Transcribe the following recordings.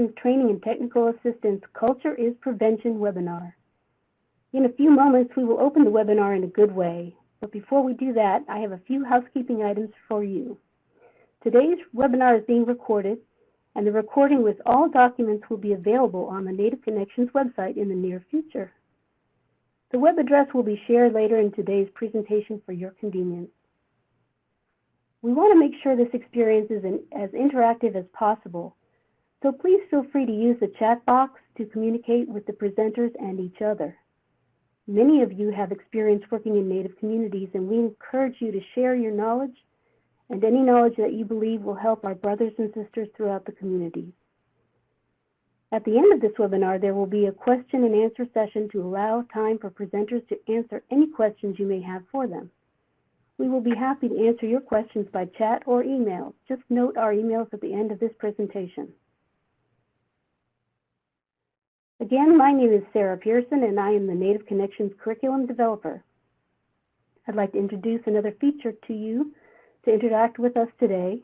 Connections Training and Technical Assistance Culture is Prevention webinar. In a few moments, we will open the webinar in a good way. But before we do that, I have a few housekeeping items for you. Today's webinar is being recorded, and the recording with all documents will be available on the Native Connections website in the near future. The web address will be shared later in today's presentation for your convenience. We want to make sure this experience is as interactive as possible, so please feel free to use the chat box to communicate with the presenters and each other. Many of you have experience working in Native communities, and we encourage you to share your knowledge and any knowledge that you believe will help our brothers and sisters throughout the community. At the end of this webinar, there will be a question and answer session to allow time for presenters to answer any questions you may have for them. We will be happy to answer your questions by chat or email. Just note our emails at the end of this presentation. Again, my name is Sarah Pearson, and I am the Native Connections Curriculum Developer. I'd like to introduce another feature to you to interact with us today.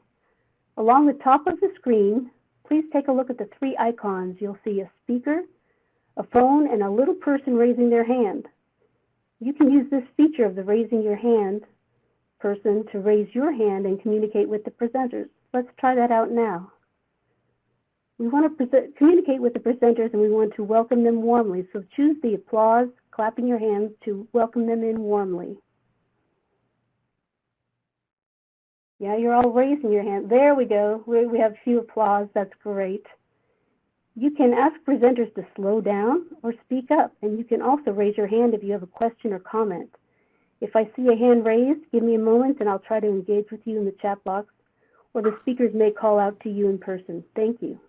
Along the top of the screen, please take a look at the three icons. You'll see a speaker, a phone, and a little person raising their hand. You can use this feature of the raising your hand person to raise your hand and communicate with the presenters. Let's try that out now. We want to communicate with the presenters, and we want to welcome them warmly. So choose the applause, clapping your hands to welcome them in warmly. Yeah, you're all raising your hand. There we go. We have a few applause. That's great. You can ask presenters to slow down or speak up, and you can also raise your hand if you have a question or comment. If I see a hand raised, give me a moment, and I'll try to engage with you in the chat box, or the speakers may call out to you in person. Thank you.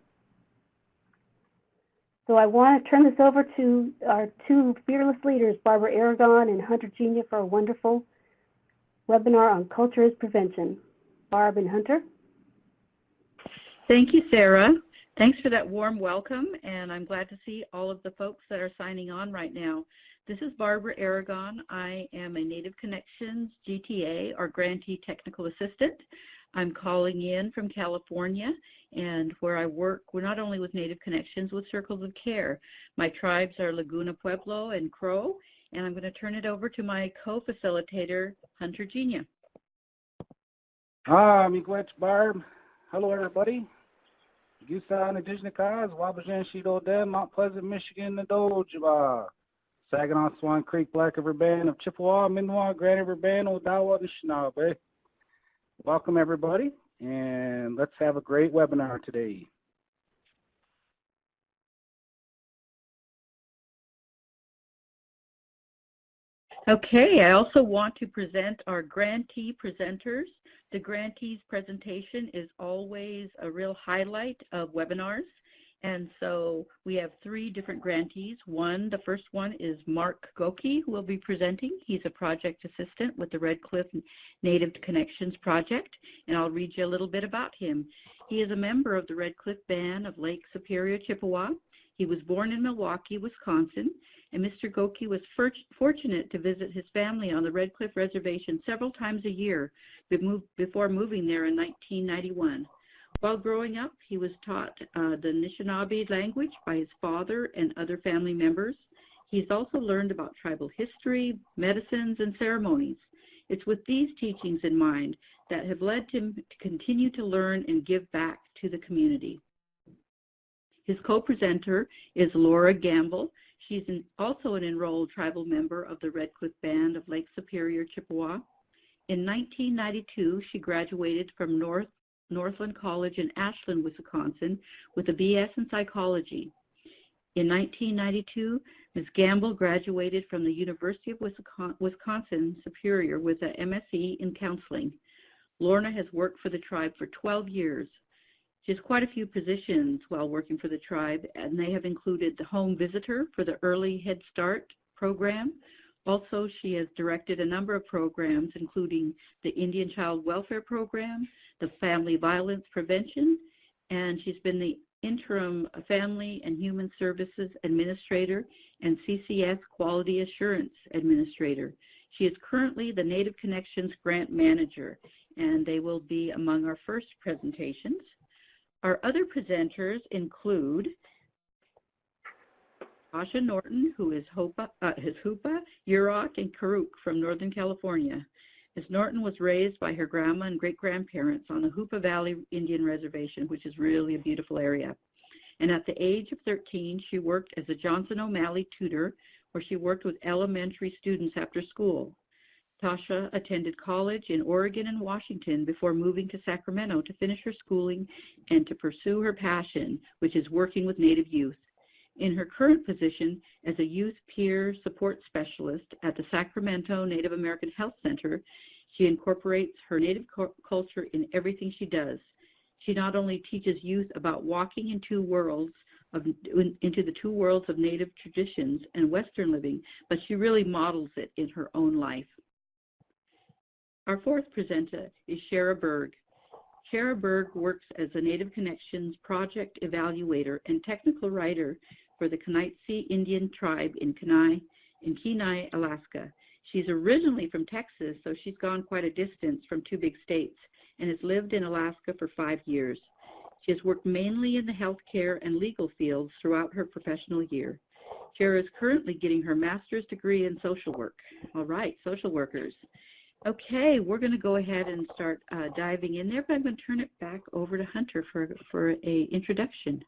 So I want to turn this over to our two fearless leaders, Barbara Aragon and Hunter Genia, for a wonderful webinar on Culture is Prevention. Barb and Hunter. Thank you, Sarah. Thanks for that warm welcome, and I'm glad to see all of the folks that are signing on right now. This is Barbara Aragon. I am a Native Connections GTA, or Grantee Technical Assistant. I'm calling in from California, and where I work, we're not only with Native Connections, with Circles of Care. My tribes are Laguna Pueblo and Crow, and I'm going to turn it over to my co-facilitator, Hunter Genia. Miigwech Barb. Hello, everybody. Gusa Indigenous Wabajan Shido Den, Mount Pleasant, Michigan, Nadojiba. Saginaw Swan Creek Black River Band of Chippewa, Minwa, Grand River Band, Odawa, Anishinaabe. Welcome, everybody, and let's have a great webinar today. Okay, I also want to present our grantee presenters. The grantees presentation is always a real highlight of webinars. And so we have three different grantees. The first one is Mark Goki, who will be presenting. He's a project assistant with the Red Cliff Native Connections Project, and I'll read you a little bit about him. He is a member of the Red Cliff Band of Lake Superior, Chippewa. He was born in Milwaukee, Wisconsin, and Mr. Goki was fortunate to visit his family on the Red Cliff Reservation several times a year before moving there in 1991. While growing up, he was taught the Anishinaabe language by his father and other family members. He's also learned about tribal history, medicines, and ceremonies. It's with these teachings in mind that have led him to continue to learn and give back to the community. His co-presenter is Laura Gamble. She's also an enrolled tribal member of the Red Cliff Band of Lake Superior, Chippewa. In 1992, she graduated from Northland College in Ashland, Wisconsin, with a BS in psychology. In 1992, Ms. Gamble graduated from the University of Wisconsin Superior with a MSc in counseling. Lorna has worked for the tribe for 12 years. She has quite a few positions while working for the tribe, and they have included the home visitor for the Early Head Start program. Also, she has directed a number of programs, including the Indian Child Welfare Program, the Family Violence Prevention, and she's been the Interim Family and Human Services Administrator and CCS Quality Assurance Administrator. She is currently the Native Connections Grant Manager, and they will be among our first presentations. Our other presenters include Tasha Norton, who is Hupa, Yurok, and Karuk from Northern California. Ms. Norton was raised by her grandma and great-grandparents on the Hoopa Valley Indian Reservation, which is really a beautiful area. And at the age of 13, she worked as a Johnson O'Malley tutor, where she worked with elementary students after school. Tasha attended college in Oregon and Washington before moving to Sacramento to finish her schooling and to pursue her passion, which is working with Native youth. In her current position as a youth peer support specialist at the Sacramento Native American Health Center, she incorporates her Native culture in everything she does. She not only teaches youth about walking into the two worlds of Native traditions and Western living, but she really models it in her own life. Our fourth presenter is Shara Berg. Shara Berg works as a Native Connections project evaluator and technical writer for the Knightley Indian tribe in Kenai, Alaska. She's originally from Texas, so she's gone quite a distance from two big states and has lived in Alaska for 5 years. She has worked mainly in the healthcare and legal fields throughout her professional year. Shara is currently getting her master's degree in social work. All right, social workers. Okay, we're going to go ahead and start diving in there, but I'm going to turn it back over to Hunter for an introduction.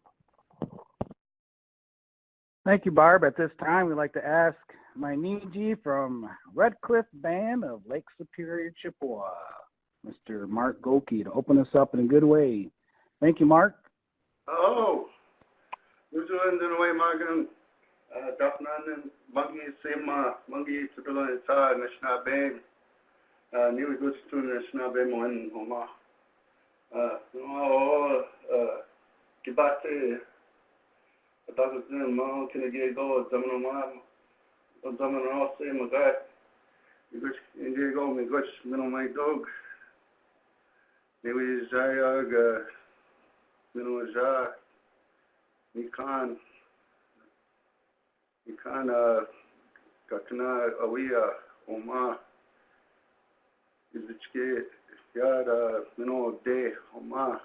Thank you, Barb. At this time, we'd like to ask Mainichi from Red Cliff Band of Lake Superior, Chippewa, Mr. Mark Goki, to open us up in a good way. Thank you, Mark. Oh, we're doing the way Margan, Dapnan and Bungie, Sema, Bungie, Tutula, and Sa, National Band. New goods to National Band, one, Homa. Kibate, a dog in Mount Kennedy go, Domino, Domino, same as that. You go, India go, me go, middle my dog. Maybe Zayag, Zah, Nikan, Kakana, Awia, Oma. Izchke yada de Oma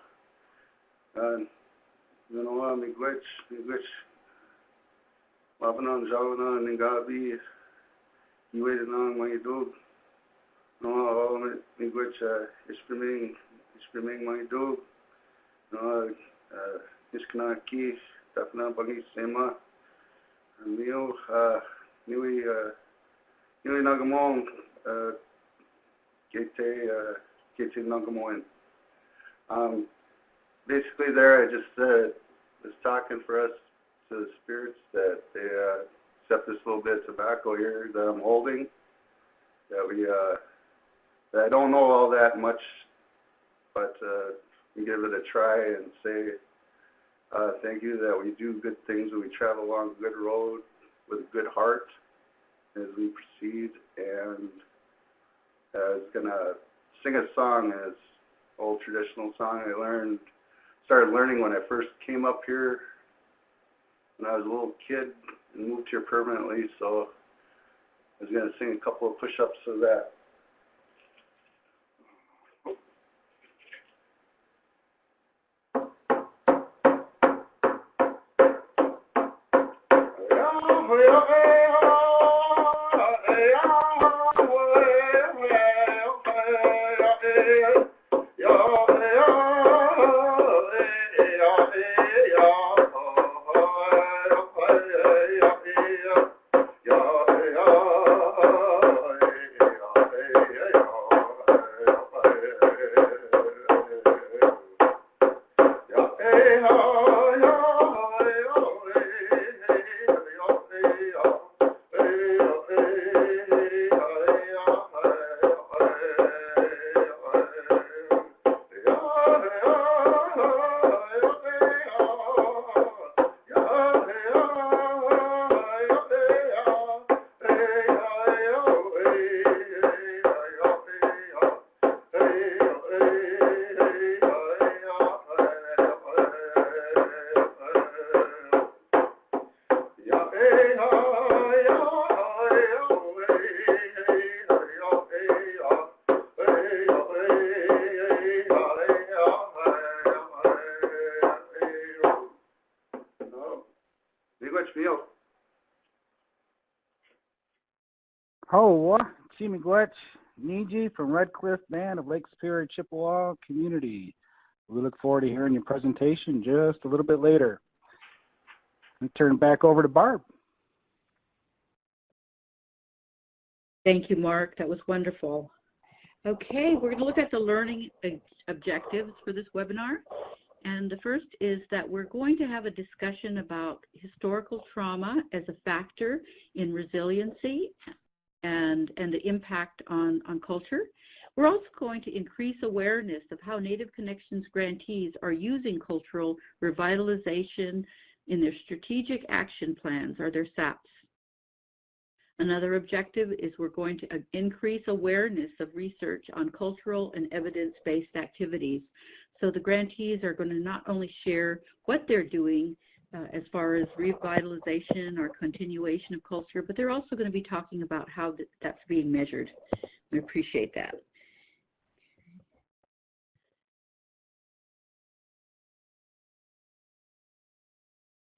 and miigwich Wabanan Javana Ningabi you waited on my dog no miigwich ispriming my dog no isknaki tapna bagi sema mio niwi nagamong Kete Nungamoin. Basically there I just was talking for us to the spirits that they accept this little bit of tobacco here that I'm holding, that that I don't know all that much, but we give it a try and say thank you that we do good things and we travel along a good road with a good heart as we proceed, and I was going to sing a song, an old traditional song I started learning when I first came up here when I was a little kid and moved here permanently, so I was going to sing a couple of push-ups of that. Miigwech Mio. Ho, Chimigwech, Niji from Red Cliff Band of Lake Superior Chippewa Community. We look forward to hearing your presentation just a little bit later. We turn back over to Barb. Thank you, Mark. That was wonderful. Okay, we're going to look at the learning objectives for this webinar. And the first is that we're going to have a discussion about historical trauma as a factor in resiliency and the impact on culture. We're also going to increase awareness of how Native Connections grantees are using cultural revitalization in their strategic action plans, or their SAPs. Another objective is we're going to increase awareness of research on cultural and evidence-based activities. So the grantees are going to not only share what they're doing as far as revitalization or continuation of culture, but they're also going to be talking about how that's being measured. We appreciate that.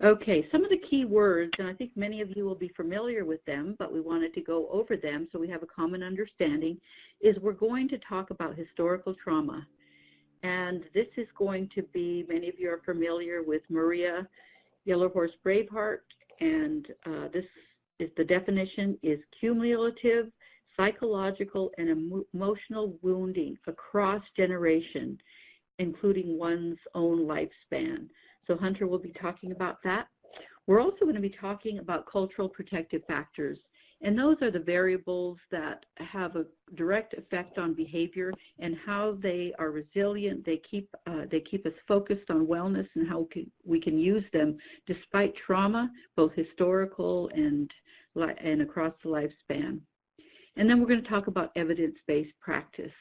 Okay, some of the key words, and I think many of you will be familiar with them, but we wanted to go over them so we have a common understanding, is we're going to talk about historical trauma. And this is going to be, many of you are familiar with Maria Yellow Horse Braveheart, and this is the definition is cumulative, psychological, and emotional wounding across generation, including one's own lifespan. So Hunter will be talking about that. We're also going to be talking about cultural protective factors, and those are the variables that have a direct effect on behavior and how they are resilient. They keep us focused on wellness and how we can use them despite trauma, both historical and across the lifespan. And then we're going to talk about evidence-based practice.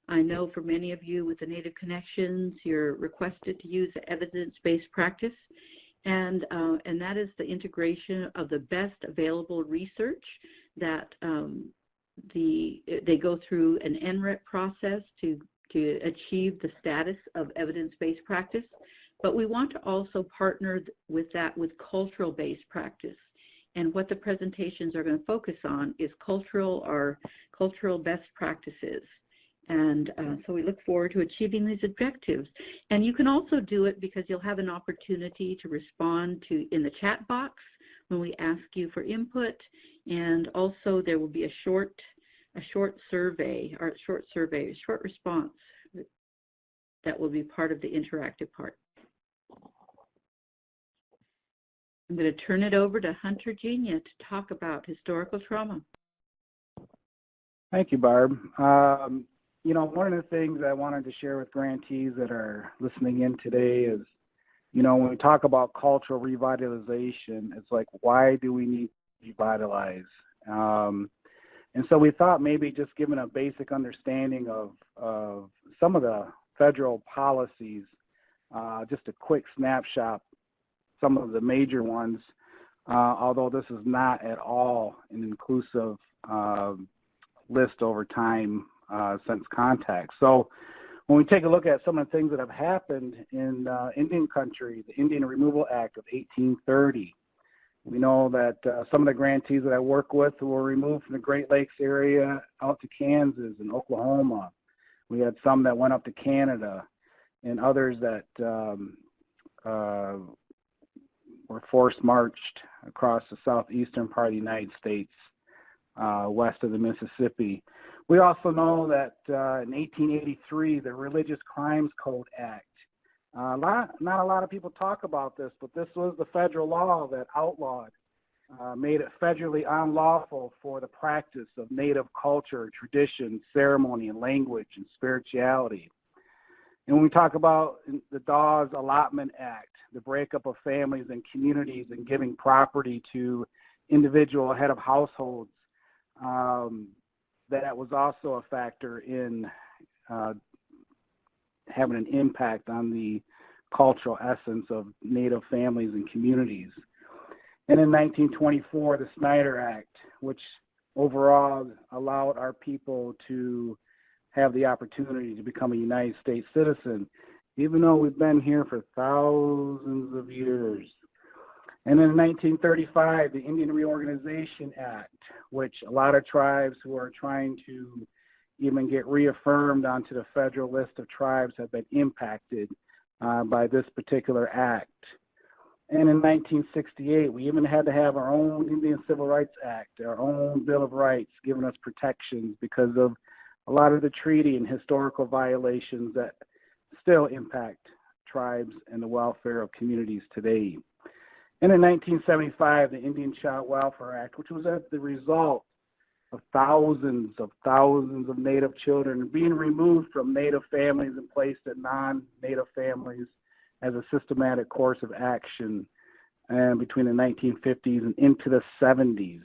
I know for many of you with the Native Connections, you're requested to use evidence-based practice, and that is the integration of the best available research that they go through an NREP process to achieve the status of evidence-based practice, but we want to also partner with that with cultural-based practice. And what the presentations are going to focus on is cultural best practices. And so we look forward to achieving these objectives. And you can also do it because you'll have an opportunity to respond in the chat box when we ask you for input. And also there will be a short survey, or a short response that will be part of the interactive part. I'm going to turn it over to Hunter Genia to talk about historical trauma. Thank you, Barb. You know, one of the things I wanted to share with grantees that are listening in today is, you know, when we talk about cultural revitalization, it's like, why do we need to revitalize? And so we thought maybe just giving a basic understanding of some of the federal policies, just a quick snapshot, some of the major ones, although this is not at all an inclusive list over time since contact. So when we take a look at some of the things that have happened in Indian country, the Indian Removal Act of 1830, we know that some of the grantees that I work with were removed from the Great Lakes area out to Kansas and Oklahoma. We had some that went up to Canada, and others that were forced marched across the southeastern part of the United States, west of the Mississippi. We also know that in 1883, the Religious Crimes Code Act, not a lot of people talk about this, but this was the federal law that outlawed, made it federally unlawful for the practice of Native culture, tradition, ceremony, and language, and spirituality. And when we talk about the Dawes Allotment Act, the breakup of families and communities and giving property to individual head of households, that was also a factor in having an impact on the cultural essence of Native families and communities. And in 1924, the Snyder Act, which overall allowed our people to have the opportunity to become a United States citizen, even though we've been here for thousands of years. And in 1935, the Indian Reorganization Act, which a lot of tribes who are trying to even get reaffirmed onto the federal list of tribes have been impacted by this particular act. And in 1968, we even had to have our own Indian Civil Rights Act, our own Bill of Rights, giving us protections because of a lot of the treaty and historical violations that still impact tribes and the welfare of communities today. And in 1975, the Indian Child Welfare Act, which was the result of thousands of Native children being removed from Native families and placed in non-Native families as a systematic course of action between the 1950s and into the 70s.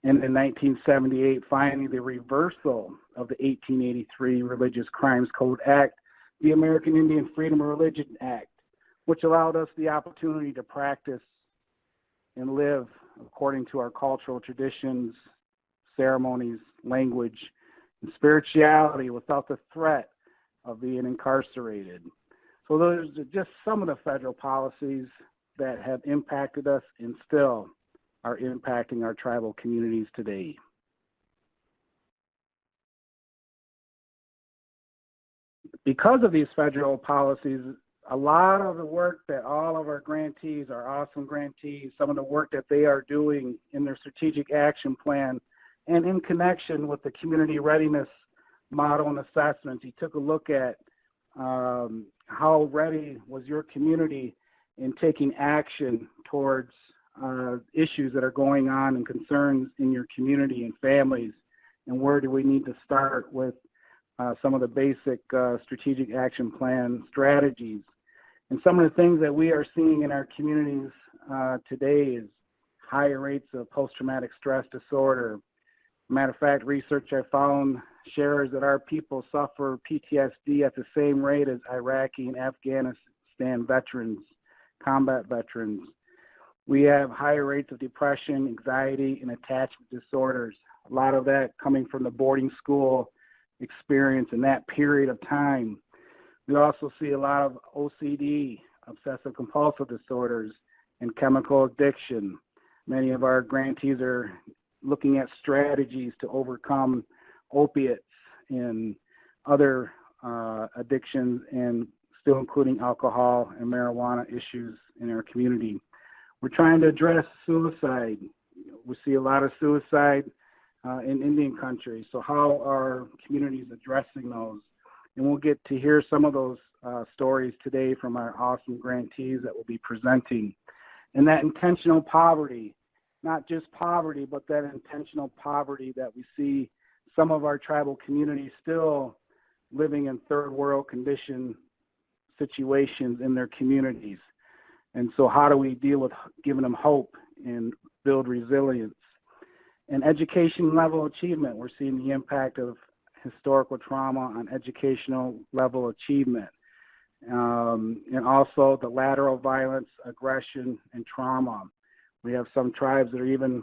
And in 1978, finally, the reversal of the 1883 Religious Crimes Code Act, the American Indian Freedom of Religion Act, which allowed us the opportunity to practice and live according to our cultural traditions, ceremonies, language, and spirituality without the threat of being incarcerated. So those are just some of the federal policies that have impacted us and still are impacting our tribal communities today. Because of these federal policies, a lot of the work that all of our grantees, our awesome grantees, some of the work that they are doing in their strategic action plan and in connection with the community readiness model and assessments, he took a look at how ready was your community in taking action towards issues that are going on and concerns in your community and families, and where do we need to start with some of the basic strategic action plan strategies. And some of the things that we are seeing in our communities today is higher rates of post-traumatic stress disorder. Matter of fact, research I found shares that our people suffer PTSD at the same rate as Iraqi and Afghanistan veterans, combat veterans. We have higher rates of depression, anxiety, and attachment disorders. A lot of that coming from the boarding school experience in that period of time. We also see a lot of OCD, obsessive compulsive disorders, and chemical addiction. Many of our grantees are looking at strategies to overcome opiates and other addictions, and still including alcohol and marijuana issues in our community. We're trying to address suicide. We see a lot of suicide in Indian country. So how are communities addressing those? And we'll get to hear some of those stories today from our awesome grantees that will be presenting. And that intentional poverty, not just poverty, but that intentional poverty that we see some of our tribal communities still living in third world condition situations in their communities. And so how do we deal with giving them hope and build resilience? And education level achievement, we're seeing the impact of historical trauma on educational level achievement. And also the lateral violence, aggression, and trauma. We have some tribes that are even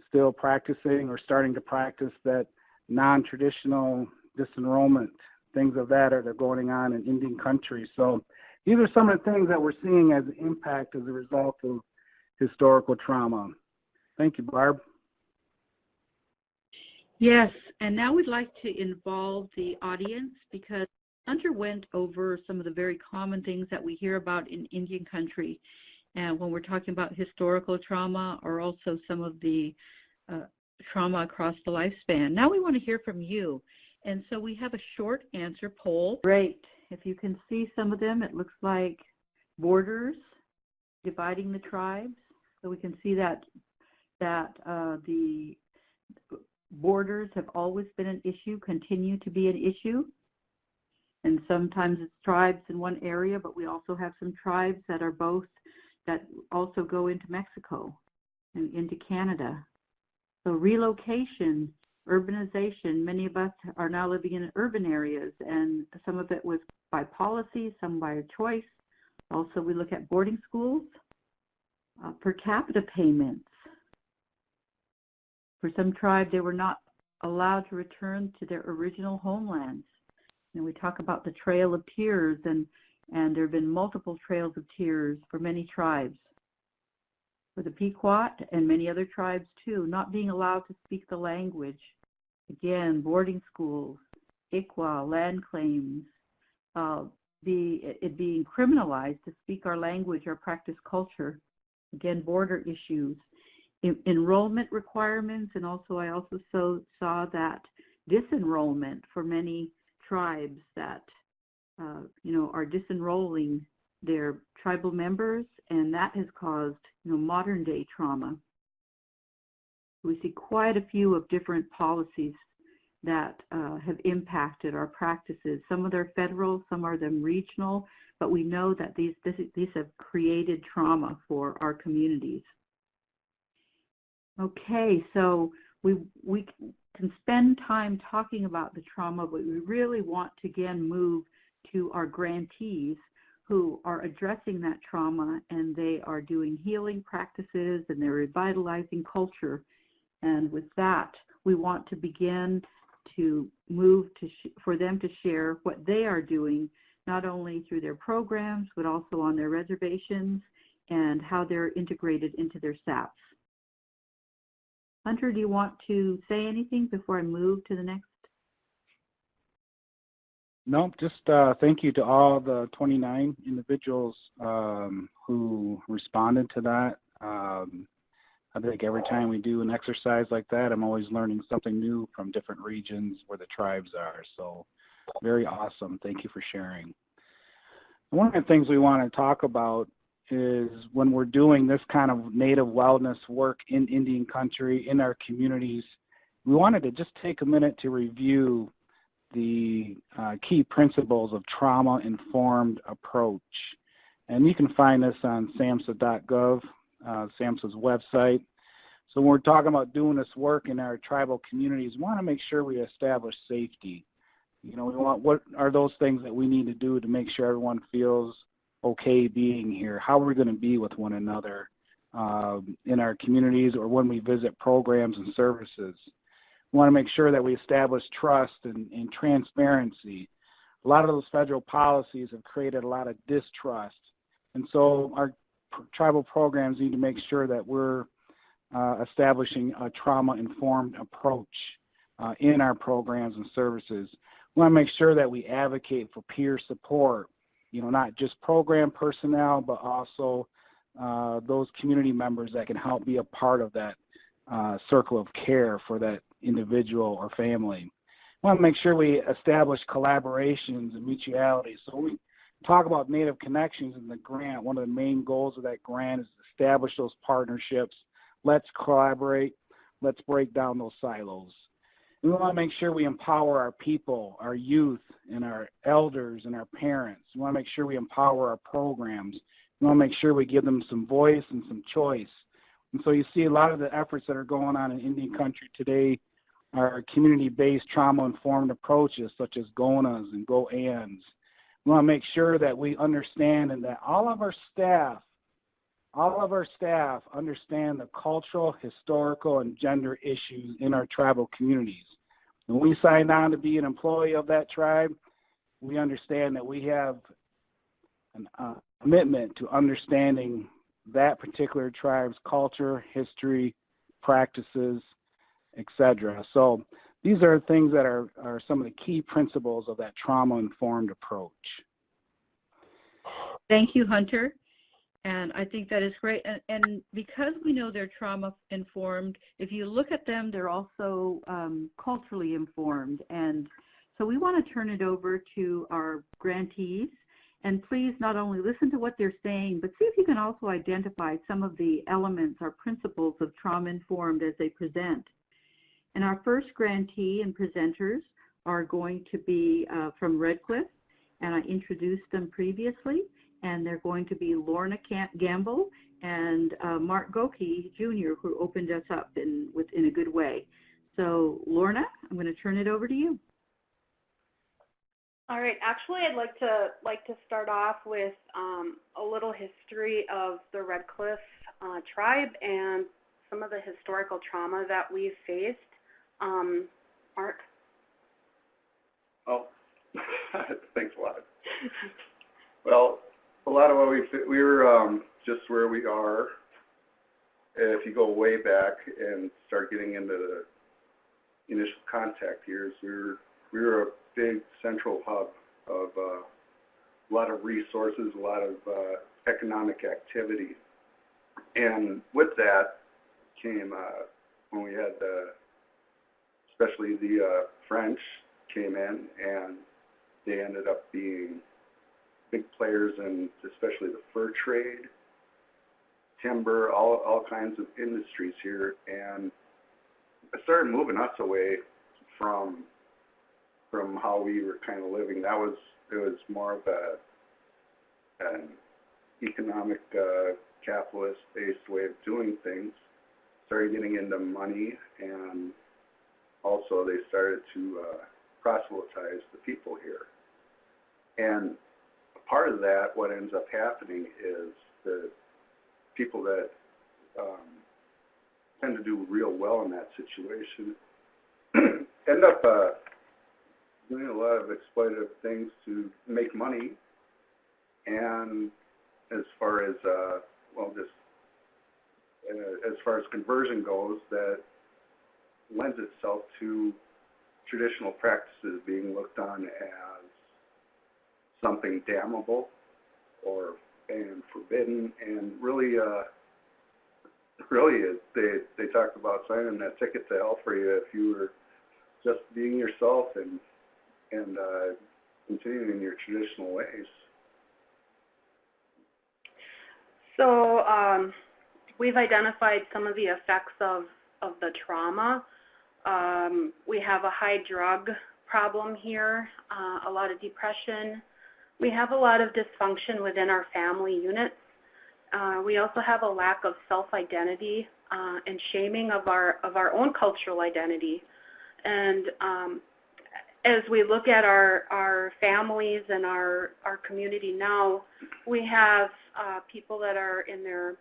still practicing or starting to practice that non-traditional disenrollment, things of that are going on in Indian country. So these are some of the things that we're seeing as an impact as a result of historical trauma. Thank you, Barb. Yes, and now we'd like to involve the audience because Hunter went over some of the very common things that we hear about in Indian country, and when we're talking about historical trauma or also some of the trauma across the lifespan. Now we want to hear from you, and so we have a short answer poll. Great. If you can see some of them, it looks like borders dividing the tribes. So we can see that the borders have always been an issue, continue to be an issue. And sometimes it's tribes in one area, but we also have some tribes that are both, that also go into Mexico and into Canada. So relocation, urbanization, many of us are now living in urban areas, and some of it was by policy, some by choice. Also, we look at boarding schools, per capita payments. For some tribes, they were not allowed to return to their original homelands. And we talk about the Trail of Tears, and there have been multiple trails of tears for many tribes. for the Pequot and many other tribes too, not being allowed to speak the language. Again, boarding schools, ICWA, land claims, it being criminalized to speak our language or practice culture. Again, border issues, enrollment requirements, and also I also saw that disenrollment for many tribes that are disenrolling their tribal members, and that has caused modern day trauma. We see quite a few of different policies that have impacted our practices. Some of them are federal, some are them regional, but we know that these have created trauma for our communities. Okay, so we can spend time talking about the trauma, but we really want to again move to our grantees who are addressing that trauma, and they are doing healing practices and they're revitalizing culture. And with that, we want to begin to move to for them to share what they are doing, not only through their programs, but also on their reservations and how they're integrated into their SAPs. Hunter, do you want to say anything before I move to the next? No, just thank you to all the 29 individuals who responded to that. I think every time we do an exercise like that, I'm always learning something new from different regions where the tribes are. So very awesome. Thank you for sharing. One of the things we want to talk about is when we're doing this kind of native wellness work in Indian country, in our communities, we wanted to just take a minute to review the key principles of trauma-informed approach. And you can find this on SAMHSA.gov, SAMHSA's website. So when we're talking about doing this work in our tribal communities, we want to make sure we establish safety. We want, what are those things that we need to do to make sure everyone feels okay being here? How are we going to be with one another in our communities or when we visit programs and services? We want to make sure that we establish trust and transparency. A lot of those federal policies have created a lot of distrust. And so our tribal programs need to make sure that we're establishing a trauma-informed approach in our programs and services. We want to make sure that we advocate for peer support, not just program personnel, but also those community members that can help be a part of that circle of care for that individual or family. We want to make sure we establish collaborations and mutualities. So we talk about Native Connections in the grant. One of the main goals of that grant is to establish those partnerships. Let's collaborate. Let's break down those silos. And we want to make sure we empower our people, our youth, and our elders and our parents. We want to make sure we empower our programs. We want to make sure we give them some voice and some choice. And so you see a lot of the efforts that are going on in Indian country today are community-based trauma-informed approaches such as GONAs and GO-ANs. We want to make sure that we understand and that all of our staff understand the cultural, historical, and gender issues in our tribal communities. When we sign on to be an employee of that tribe, we understand that we have a commitment to understanding that particular tribe's culture, history, practices, etc. So these are things that are some of the key principles of that trauma-informed approach. Thank you, Hunter. And I think that is great. And because we know they're trauma-informed, if you look at them, they're also culturally informed. And so we want to turn it over to our grantees. And please not only listen to what they're saying, but see if you can also identify some of the elements or principles of trauma-informed as they present. And our first grantee and presenters are going to be from Red Cliff, and I introduced them previously. And they're going to be Lorna Gamble and Mark Goki Jr., who opened us up in a good way. So Lorna, I'm going to turn it over to you. All right. Actually, I'd like to start off with a little history of the Red Cliff tribe and some of the historical trauma that we've faced. Mark? Oh, thanks a lot. Well, a lot of what we were just where we are if you go way back and start getting into the initial contact years, we were a big central hub of a lot of resources, a lot of economic activity. And with that came, when we had especially the French came in, and they ended up being big players in especially the fur trade, timber, all kinds of industries here, and it started moving us away from how we were kind of living. It was more of an economic capitalist-based way of doing things. Started getting into money, and also they started to proselytize the people here. And part of that, what ends up happening is the people that tend to do real well in that situation end up doing a lot of exploitative things to make money. And as far as, as far as conversion goes, that lends itself to traditional practices being looked on as something damnable and forbidden, and really they talked about signing that ticket to hell for you if you were just being yourself and continuing in your traditional ways. So we've identified some of the effects of the trauma. We have a high drug problem here, a lot of depression. We have a lot of dysfunction within our family units. We also have a lack of self-identity and shaming of our own cultural identity. And as we look at our families and our community now, we have people that are in their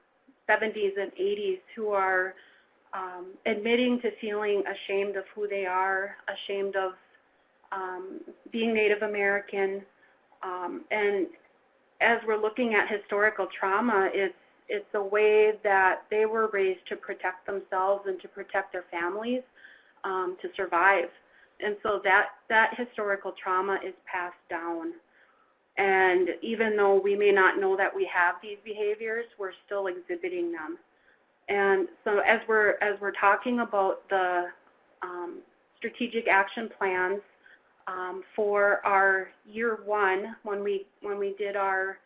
70s and 80s who are admitting to feeling ashamed of who they are, ashamed of being Native American. And as we're looking at historical trauma, it's a way that they were raised to protect themselves and to protect their families, to survive. And so that historical trauma is passed down. And even though we may not know that we have these behaviors, we're still exhibiting them. And so as we're talking about the strategic action plans for our year one, when we did our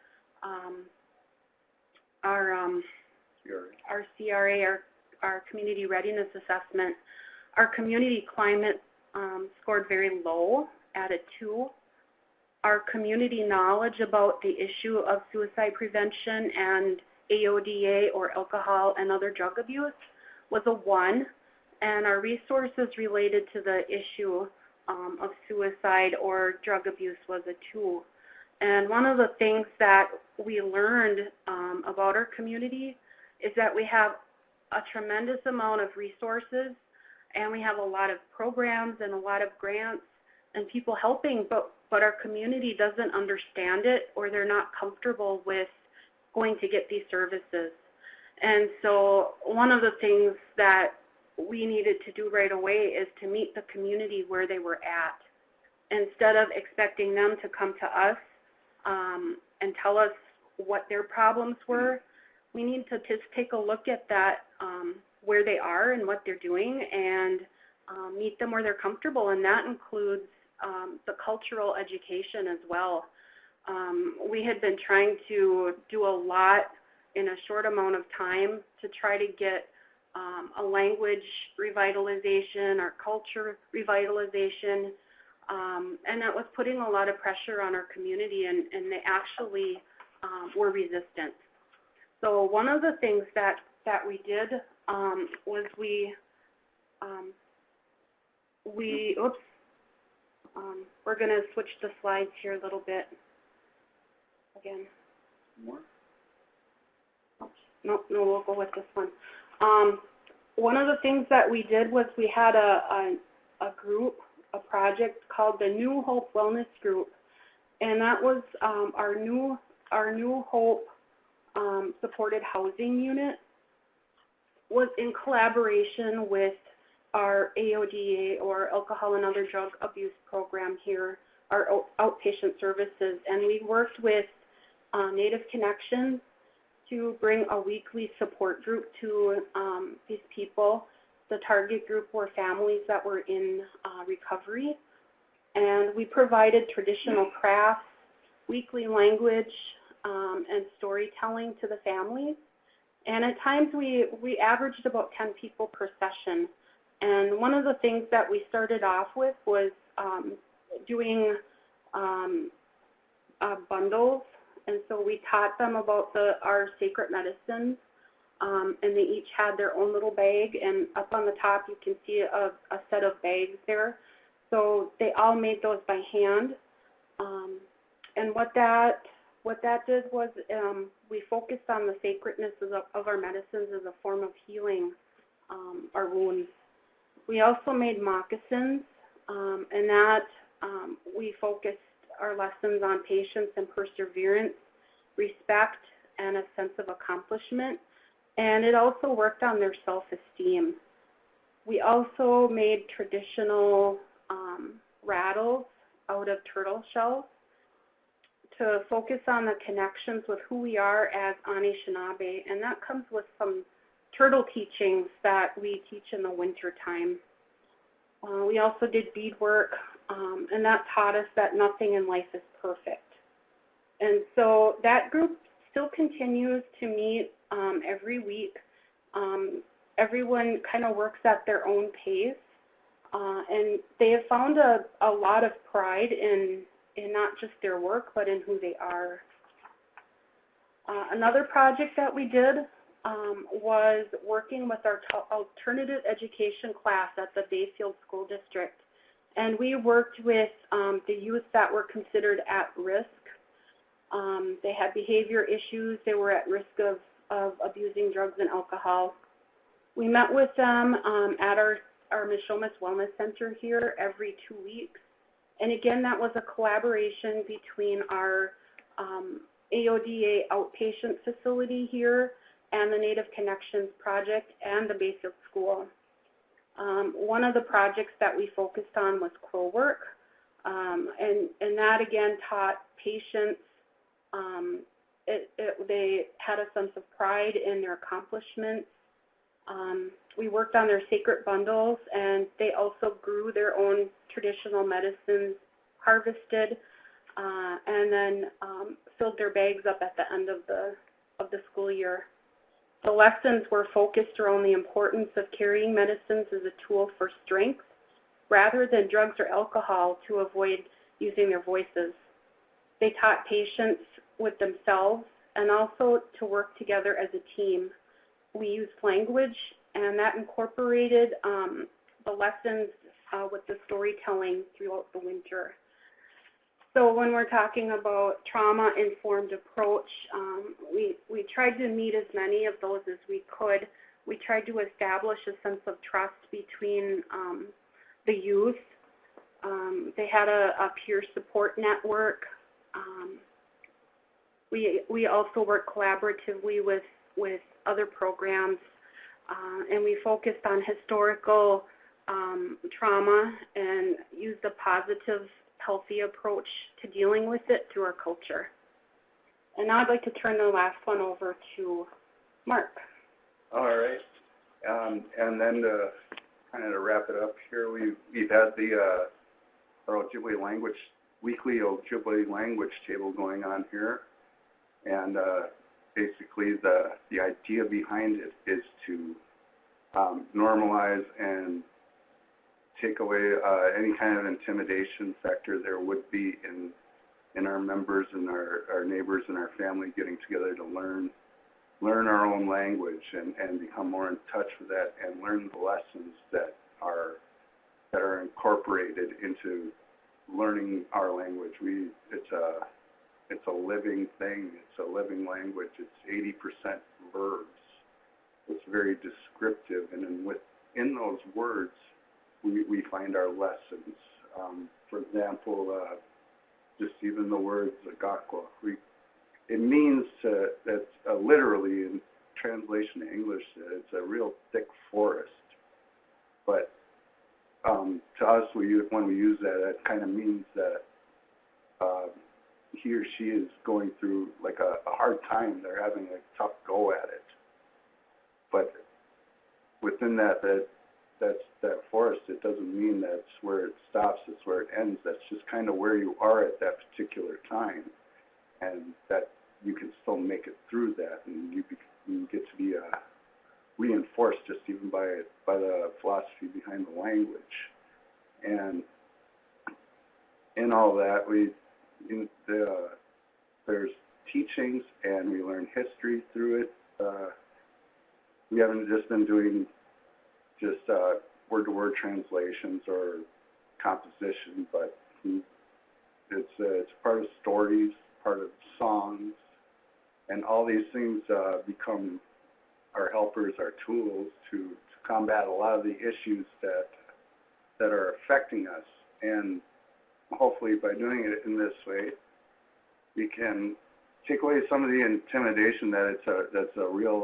CRA, our community readiness assessment, our community climate scored very low at a 2. Our community knowledge about the issue of suicide prevention and AODA, or alcohol and other drug abuse, was a 1. And our resources related to the issue of suicide or drug abuse was a 2. And one of the things that we learned about our community is that we have a tremendous amount of resources, and we have a lot of programs and a lot of grants and people helping, but our community doesn't understand it, or they're not comfortable with going to get these services. And so one of the things that we needed to do right away is to meet the community where they were at. Instead of expecting them to come to us and tell us what their problems were, we need to just take a look at that, where they are and what they're doing, and meet them where they're comfortable, and that includes the cultural education as well. We had been trying to do a lot in a short amount of time to try to get a language revitalization, our culture revitalization, and that was putting a lot of pressure on our community, and they actually were resistant. So one of the things that we did was we're going to switch the slides here a little bit. Again. More? No, we'll go with this one. One of the things that we did was we had a group, a project called the New Hope Wellness Group, and that was our New Hope supported housing unit. was in collaboration with our AODA, or Alcohol and Other Drug Abuse Program here, our outpatient services, and we worked with Native Connections to bring a weekly support group to these people. The target group were families that were in recovery, and we provided traditional crafts, weekly language, and storytelling to the families. And at times we averaged about 10 people per session. And one of the things that we started off with was doing bundles. And so we taught them about our sacred medicines, and they each had their own little bag. And up on the top you can see a set of bags there. So they all made those by hand. And what that did was we focused on the sacredness of our medicines as a form of healing our wounds. We also made moccasins, and that we focused our lessons on patience and perseverance, respect, and a sense of accomplishment. And it also worked on their self-esteem. We also made traditional rattles out of turtle shells to focus on the connections with who we are as Anishinaabe, and that comes with some turtle teachings that we teach in the winter time. We also did beadwork, and that taught us that nothing in life is perfect. And so that group still continues to meet every week. Everyone kind of works at their own pace, and they have found a lot of pride in not just their work, but in who they are. Another project that we did was working with our alternative education class at the Bayfield School District. And we worked with the youth that were considered at risk. They had behavior issues. They were at risk of abusing drugs and alcohol. We met with them at our Mishomis Wellness Center here every 2 weeks. And again, that was a collaboration between our AODA outpatient facility here and the Native Connections Project and the Bayfield School. One of the projects that we focused on was crow work, and that again taught patients. They had a sense of pride in their accomplishments. We worked on their sacred bundles, and they also grew their own traditional medicines, harvested, and then filled their bags up at the end of the school year. The lessons were focused around the importance of carrying medicines as a tool for strength rather than drugs or alcohol to avoid using their voices. They taught patients with themselves and also to work together as a team. We used language, and that incorporated the lessons with the storytelling throughout the winter. So when we're talking about trauma-informed approach, we tried to meet as many of those as we could. We tried to establish a sense of trust between the youth. They had a peer support network. We also worked collaboratively with other programs, and we focused on historical trauma and used a positive, healthy approach to dealing with it through our culture. And now I'd like to turn the last one over to Mark. All right. And then to kind of wrap it up here, we've had the our Ojibwe language, weekly Ojibwe language table going on here. And basically the idea behind it is to normalize and take away any kind of intimidation factor there would be in our members and our neighbors and our family getting together to learn our own language and become more in touch with that and learn the lessons that are incorporated into learning our language. It's a living thing. It's a living language. It's 80% verbs. It's very descriptive, and within those words, we find our lessons. For example, just even the words agakwa. It means that literally translation to English, it's a real thick forest. But to us, when we use that, it kind of means that he or she is going through like a hard time. They're having a tough go at it. But within that forest, it doesn't mean that's where it stops, it's where it ends. That's just kind of where you are at that particular time, and that you can still make it through that, and you get to be reinforced just even by the philosophy behind the language. And in all that, there's teachings, and we learn history through it. We haven't just been doing just word-to-word translations or composition, but it's part of stories, part of songs, and all these things become our helpers, our tools to combat a lot of the issues that are affecting us. And hopefully by doing it in this way, we can take away some of the intimidation that that's a real,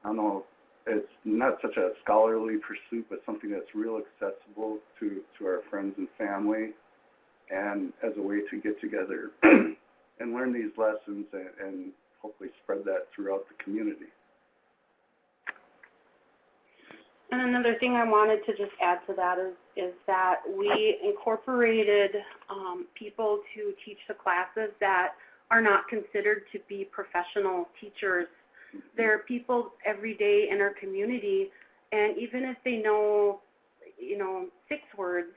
I don't know, it's not such a scholarly pursuit, but something that's real accessible to our friends and family, and as a way to get together and learn these lessons and hopefully spread that throughout the community. And another thing I wanted to just add to that is that we incorporated people to teach the classes that are not considered to be professional teachers. There are people every day in our community, and even if they know, 6 words,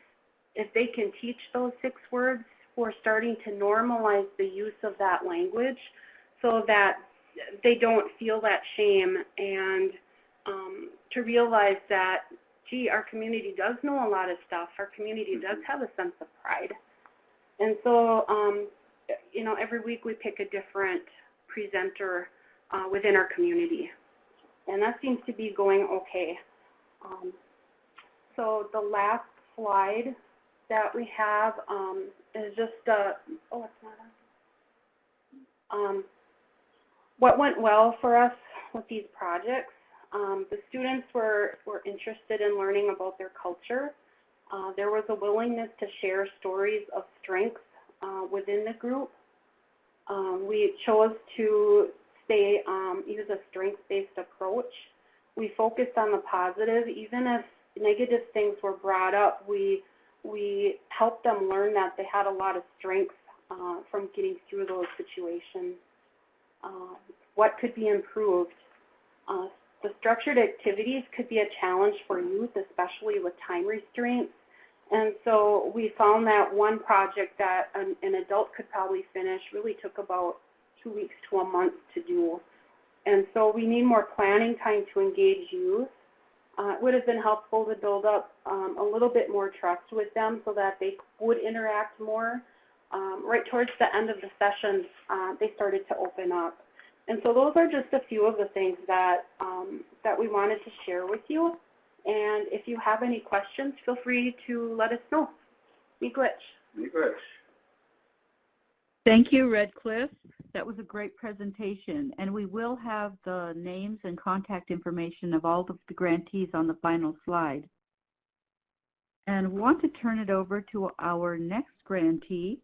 if they can teach those 6 words, we're starting to normalize the use of that language so that they don't feel that shame, and to realize that, gee, our community does know a lot of stuff. Our community does have a sense of pride. And so, every week we pick a different presenter within our community. And that seems to be going okay. So the last slide that we have is just, it's not on. What went well for us with these projects? The students were interested in learning about their culture. There was a willingness to share stories of strength within the group. We chose to use a strength-based approach. We focused on the positive. Even if negative things were brought up, we helped them learn that they had a lot of strength from getting through those situations. What could be improved? The structured activities could be a challenge for youth, especially with time restraints. And so we found that one project that an adult could probably finish really took about 2 weeks to a month to do. And so we need more planning time to engage youth. It would have been helpful to build up a little bit more trust with them so that they would interact more. Right towards the end of the session, they started to open up. And so those are just a few of the things that we wanted to share with you. And if you have any questions, feel free to let us know. Miigwech. Miigwech. Thank you, Redcliffe. That was a great presentation. And we will have the names and contact information of all of the grantees on the final slide. And want to turn it over to our next grantee,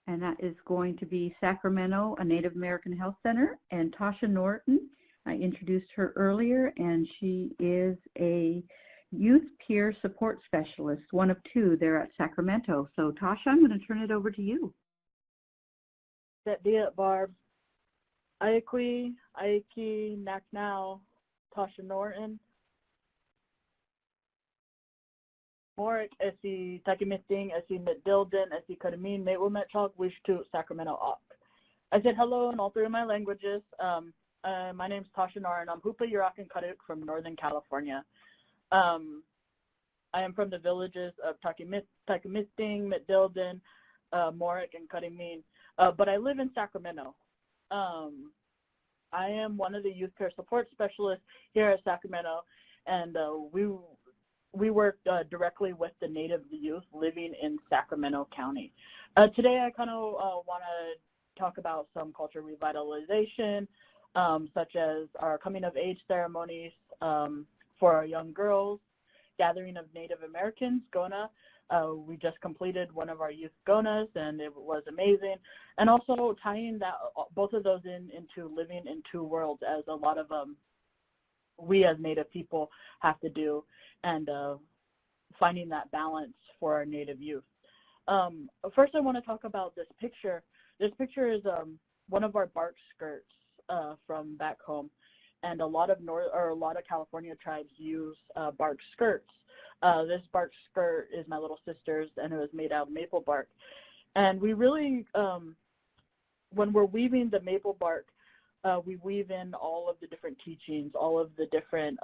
and that is going to be Sacramento, a Native American Health Center, and Tasha Norton. I introduced her earlier, and she is a youth peer support specialist, one of 2 there at Sacramento. So Tasha, I'm going to turn it over to you. That dia, Barb. Ayakwi, Ayaki, Naknau, Tasha Norton. Morik, Esi Takimisting, Esi Mitdilden, Esi Kadamin, Meitwometchok, Wish to Sacramento Ok. I said hello in all 3 of my languages. My name's Tasha Norton. I'm Hupa Yurakan Kaduk from Northern California. I am from the villages of Takimisting, Mitdilden, Morik, and Kadamin. But I live in Sacramento. I am one of the youth care support specialists here at Sacramento, and we work directly with the Native youth living in Sacramento County. Today I kind of want to talk about some culture revitalization, such as our coming-of-age ceremonies for our young girls, gathering of Native Americans, GONA. We just completed one of our youth GONAs, and it was amazing. And also tying that both of those into living in two worlds, as a lot of we as Native people have to do, and finding that balance for our Native youth. First, I want to talk about this picture. This picture is one of our bark skirts from back home, and a lot of California tribes use bark skirts. This bark skirt is my little sister's, and it was made out of maple bark. And we really, when we're weaving the maple bark, we weave in all of the different teachings, all of the different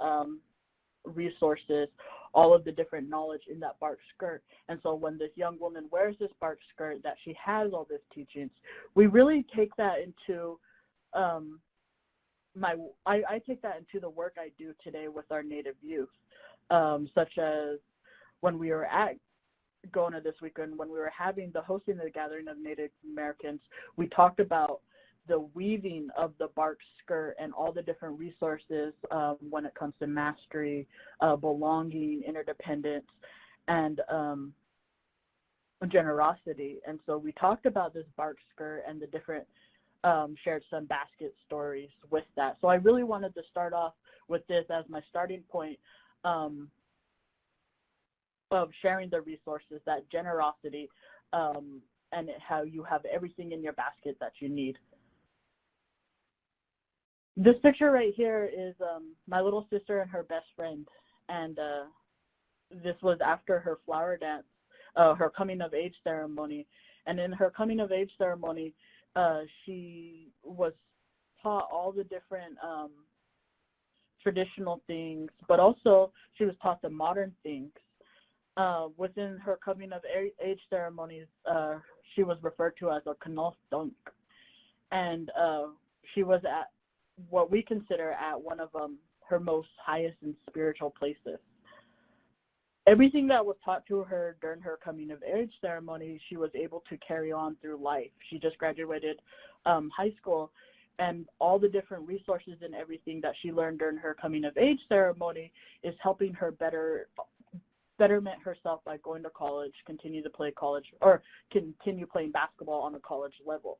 resources, all of the different knowledge in that bark skirt. And so when this young woman wears this bark skirt, that she has all these teachings, we really take that into I take that into the work I do today with our Native youth, such as when we were at GONA this weekend, when we were hosting the gathering of Native Americans, we talked about the weaving of the bark skirt and all the different resources when it comes to mastery, belonging, interdependence, and generosity. And so we talked about this bark skirt and the different shared some basket stories with that. So I really wanted to start off with this as my starting point of sharing the resources, that generosity, and how you have everything in your basket that you need. This picture right here is my little sister and her best friend, and this was after her flower dance, her coming-of-age ceremony. And in her coming-of-age ceremony, she was taught all the different traditional things, but also she was taught the modern things. Within her coming-of-age ceremonies, she was referred to as a kanofdunk, and she was at what we consider at one of her most highest and spiritual places. Everything that was taught to her during her coming-of-age ceremony, she was able to carry on through life. She just graduated high school, and all the different resources and everything that she learned during her coming-of-age ceremony is helping her betterment herself by going to college, continue to play college, or continue playing basketball on a college level.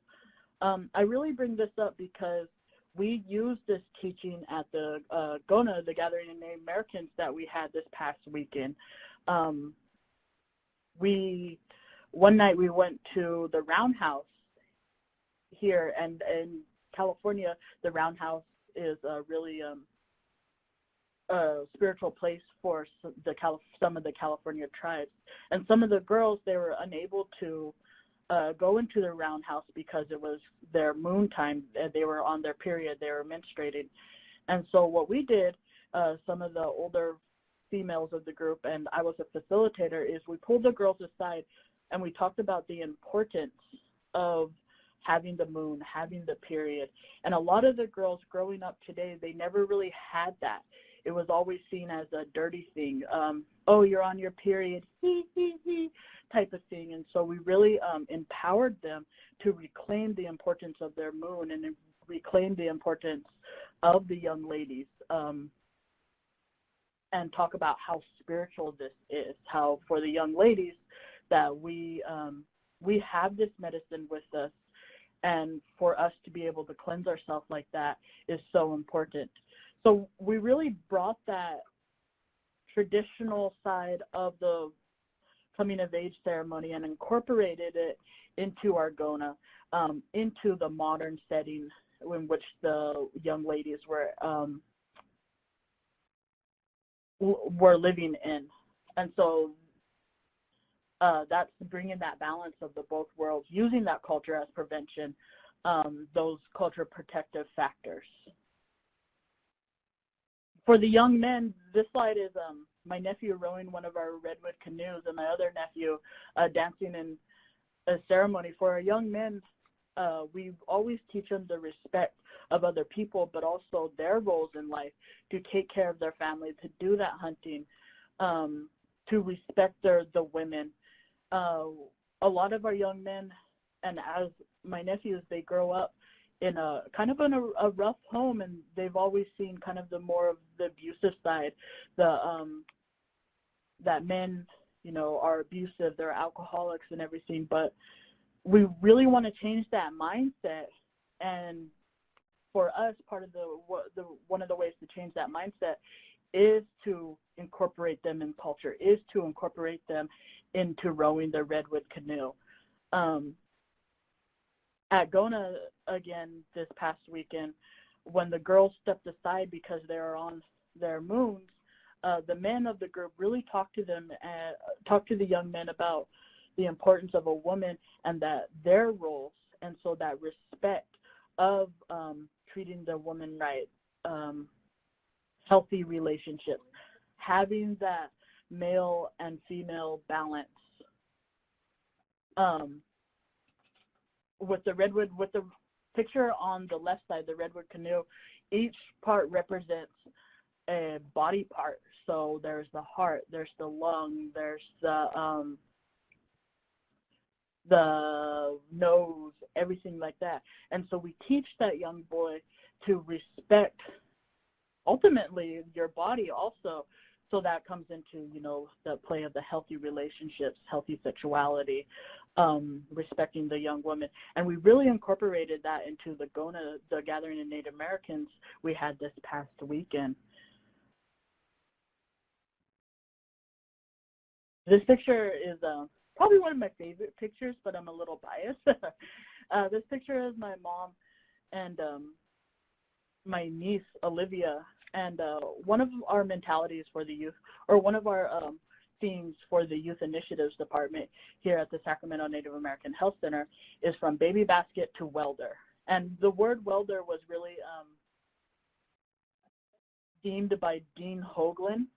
I really bring this up because we used this teaching at the GONA, the Gathering of Native Americans, that we had this past weekend. One night we went to the Roundhouse here, and in California, the Roundhouse is a really spiritual place for some of the California tribes. And some of the girls, they were unable to go into the Roundhouse because it was their moon time. They were on their period. They were menstruating. And so what we did, some of the older females of the group, and I was a facilitator, is we pulled the girls aside and we talked about the importance of having the moon, having the period. And a lot of the girls growing up today, they never really had that. It was always seen as a dirty thing. Oh, you're on your period, type of thing. And so we really empowered them to reclaim the importance of their moon and reclaim the importance of the young ladies, and talk about how spiritual this is, how for the young ladies that we have this medicine with us, and for us to be able to cleanse ourselves like that is so important. So we really brought that traditional side of the coming-of-age ceremony and incorporated it into our GONA, into the modern setting in which the young ladies were living in. And so that's bringing that balance of the both worlds, using that culture as prevention, those culture protective factors. For the young men, this slide is my nephew rowing one of our redwood canoes and my other nephew dancing in a ceremony. For our young men, we always teach them the respect of other people, but also their roles in life, to take care of their family, to do that hunting, to respect the women. A lot of our young men, and as my nephews, they grow up in a kind of in a rough home, and they've always seen kind of the more of the abusive side, that men, you know, are abusive, they're alcoholics and everything. But we really want to change that mindset, and for us, part of one of the ways to change that mindset is to incorporate them in culture, is to incorporate them into rowing the redwood canoe. At Gona, again, this past weekend, when the girls stepped aside because they were on their moons, the men of the group really talked to the young men about the importance of a woman and that their roles, and so that respect of treating the woman right, healthy relationships, having that male and female balance. With the picture on the left side, the redwood canoe, each part represents a body part. So there's the heart, there's the lung, there's the nose, everything like that. And so we teach that young boy to respect, ultimately, your body also. So that comes into, you know, the play of the healthy relationships, healthy sexuality, respecting the young woman. And we really incorporated that into the Gona, the Gathering of Native Americans we had this past weekend. This picture is probably one of my favorite pictures, but I'm a little biased. This picture is my mom and my niece, Olivia. And one of our mentalities for the youth, or one of our themes for the Youth Initiatives Department here at the Sacramento Native American Health Center is from baby basket to welder. And the word welder was really deemed by Dean Hoagland,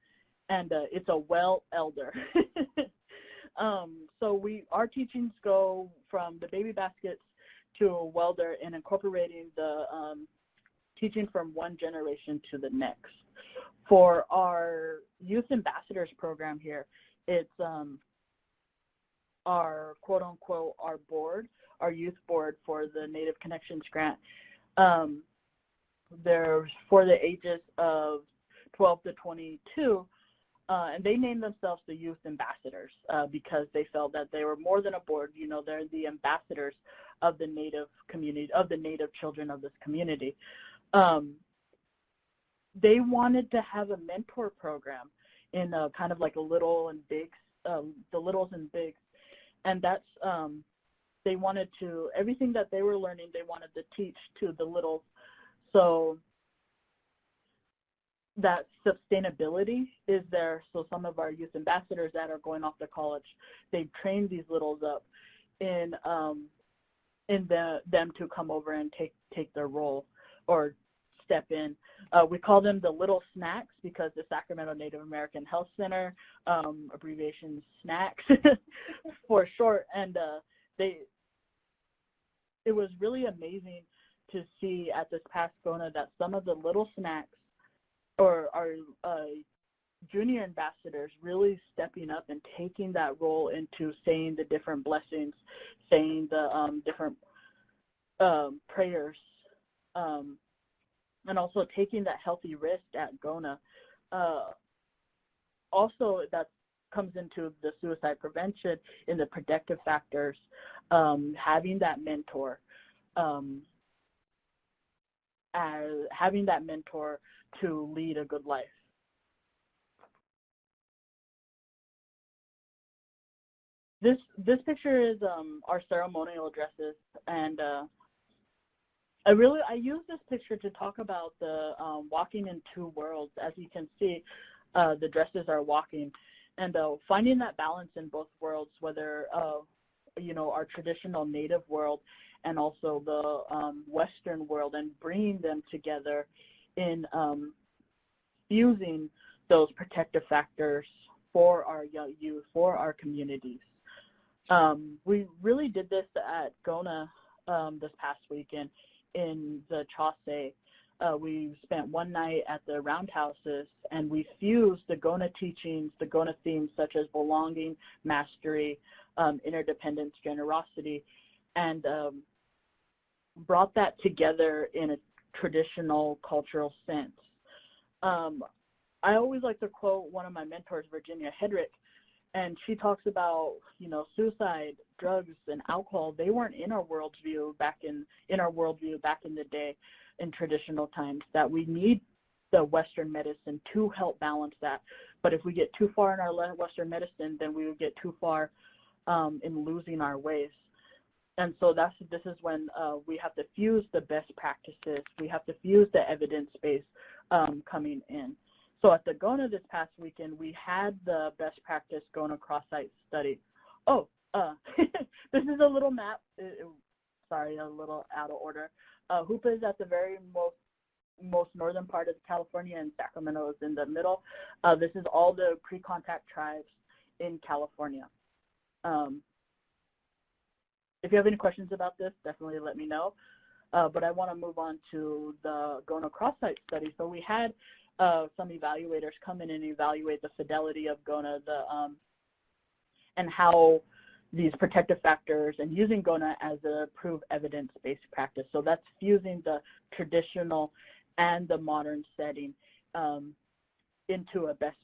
and it's a well elder. So our teachings go from the baby baskets to a welder and incorporating the teaching from one generation to the next. For our Youth Ambassadors program here, it's our quote-unquote our board, our youth board for the Native Connections Grant. They're for the ages of 12 to 22, and they named themselves the Youth Ambassadors because they felt that they were more than a board. You know, they're the ambassadors of the Native community, of the Native children of this community. They wanted to have a mentor program in kind of like a little and big, the littles and bigs, and that's they wanted to, everything that they were learning, they wanted to teach to the littles. So that sustainability is there. So some of our youth ambassadors that are going off to college, they've trained these littles up in them to come over and take their role or step in. We call them the Little Snacks because the Sacramento Native American Health Center, abbreviation SNACS for short, and it was really amazing to see at this past Gona that some of the Little Snacks or our junior ambassadors really stepping up and taking that role into saying the different blessings, saying the different prayers, and also taking that healthy risk at Gona. Also, that comes into the suicide prevention in the protective factors, having that mentor, having that mentor to lead a good life. This picture is our ceremonial dresses, and I use this picture to talk about the walking in two worlds. As you can see, the dresses are walking, and finding that balance in both worlds, whether you know, our traditional Native world and also the Western world, and bringing them together in fusing those protective factors for our young youth, for our communities. We really did this at Gona this past weekend in the Chaucer. We spent one night at the roundhouses, and we fused the Gona teachings, the Gona themes such as belonging, mastery, interdependence, generosity, and brought that together in a traditional cultural sense. I always like to quote one of my mentors, Virginia Hedrick, and she talks about, you know, suicide, drugs, and alcohol. They weren't in our worldview back in the day, in traditional times. That we need the Western medicine to help balance that. But if we get too far in our Western medicine, then we would get too far in losing our ways. And so this is when we have to fuse the best practices. We have to fuse the evidence base coming in. So at the GONA this past weekend, we had the best practice GONA cross-site study. Oh, this is a little map. Sorry, a little out of order. Hoopa is at the very most northern part of California, and Sacramento is in the middle. This is all the pre-contact tribes in California. If you have any questions about this, definitely let me know. But I want to move on to the GONA cross-site study. So we had some evaluators come in and evaluate the fidelity of GONA, and how these protective factors, and using GONA as a proved evidence-based practice. So that's fusing the traditional and the modern setting into a best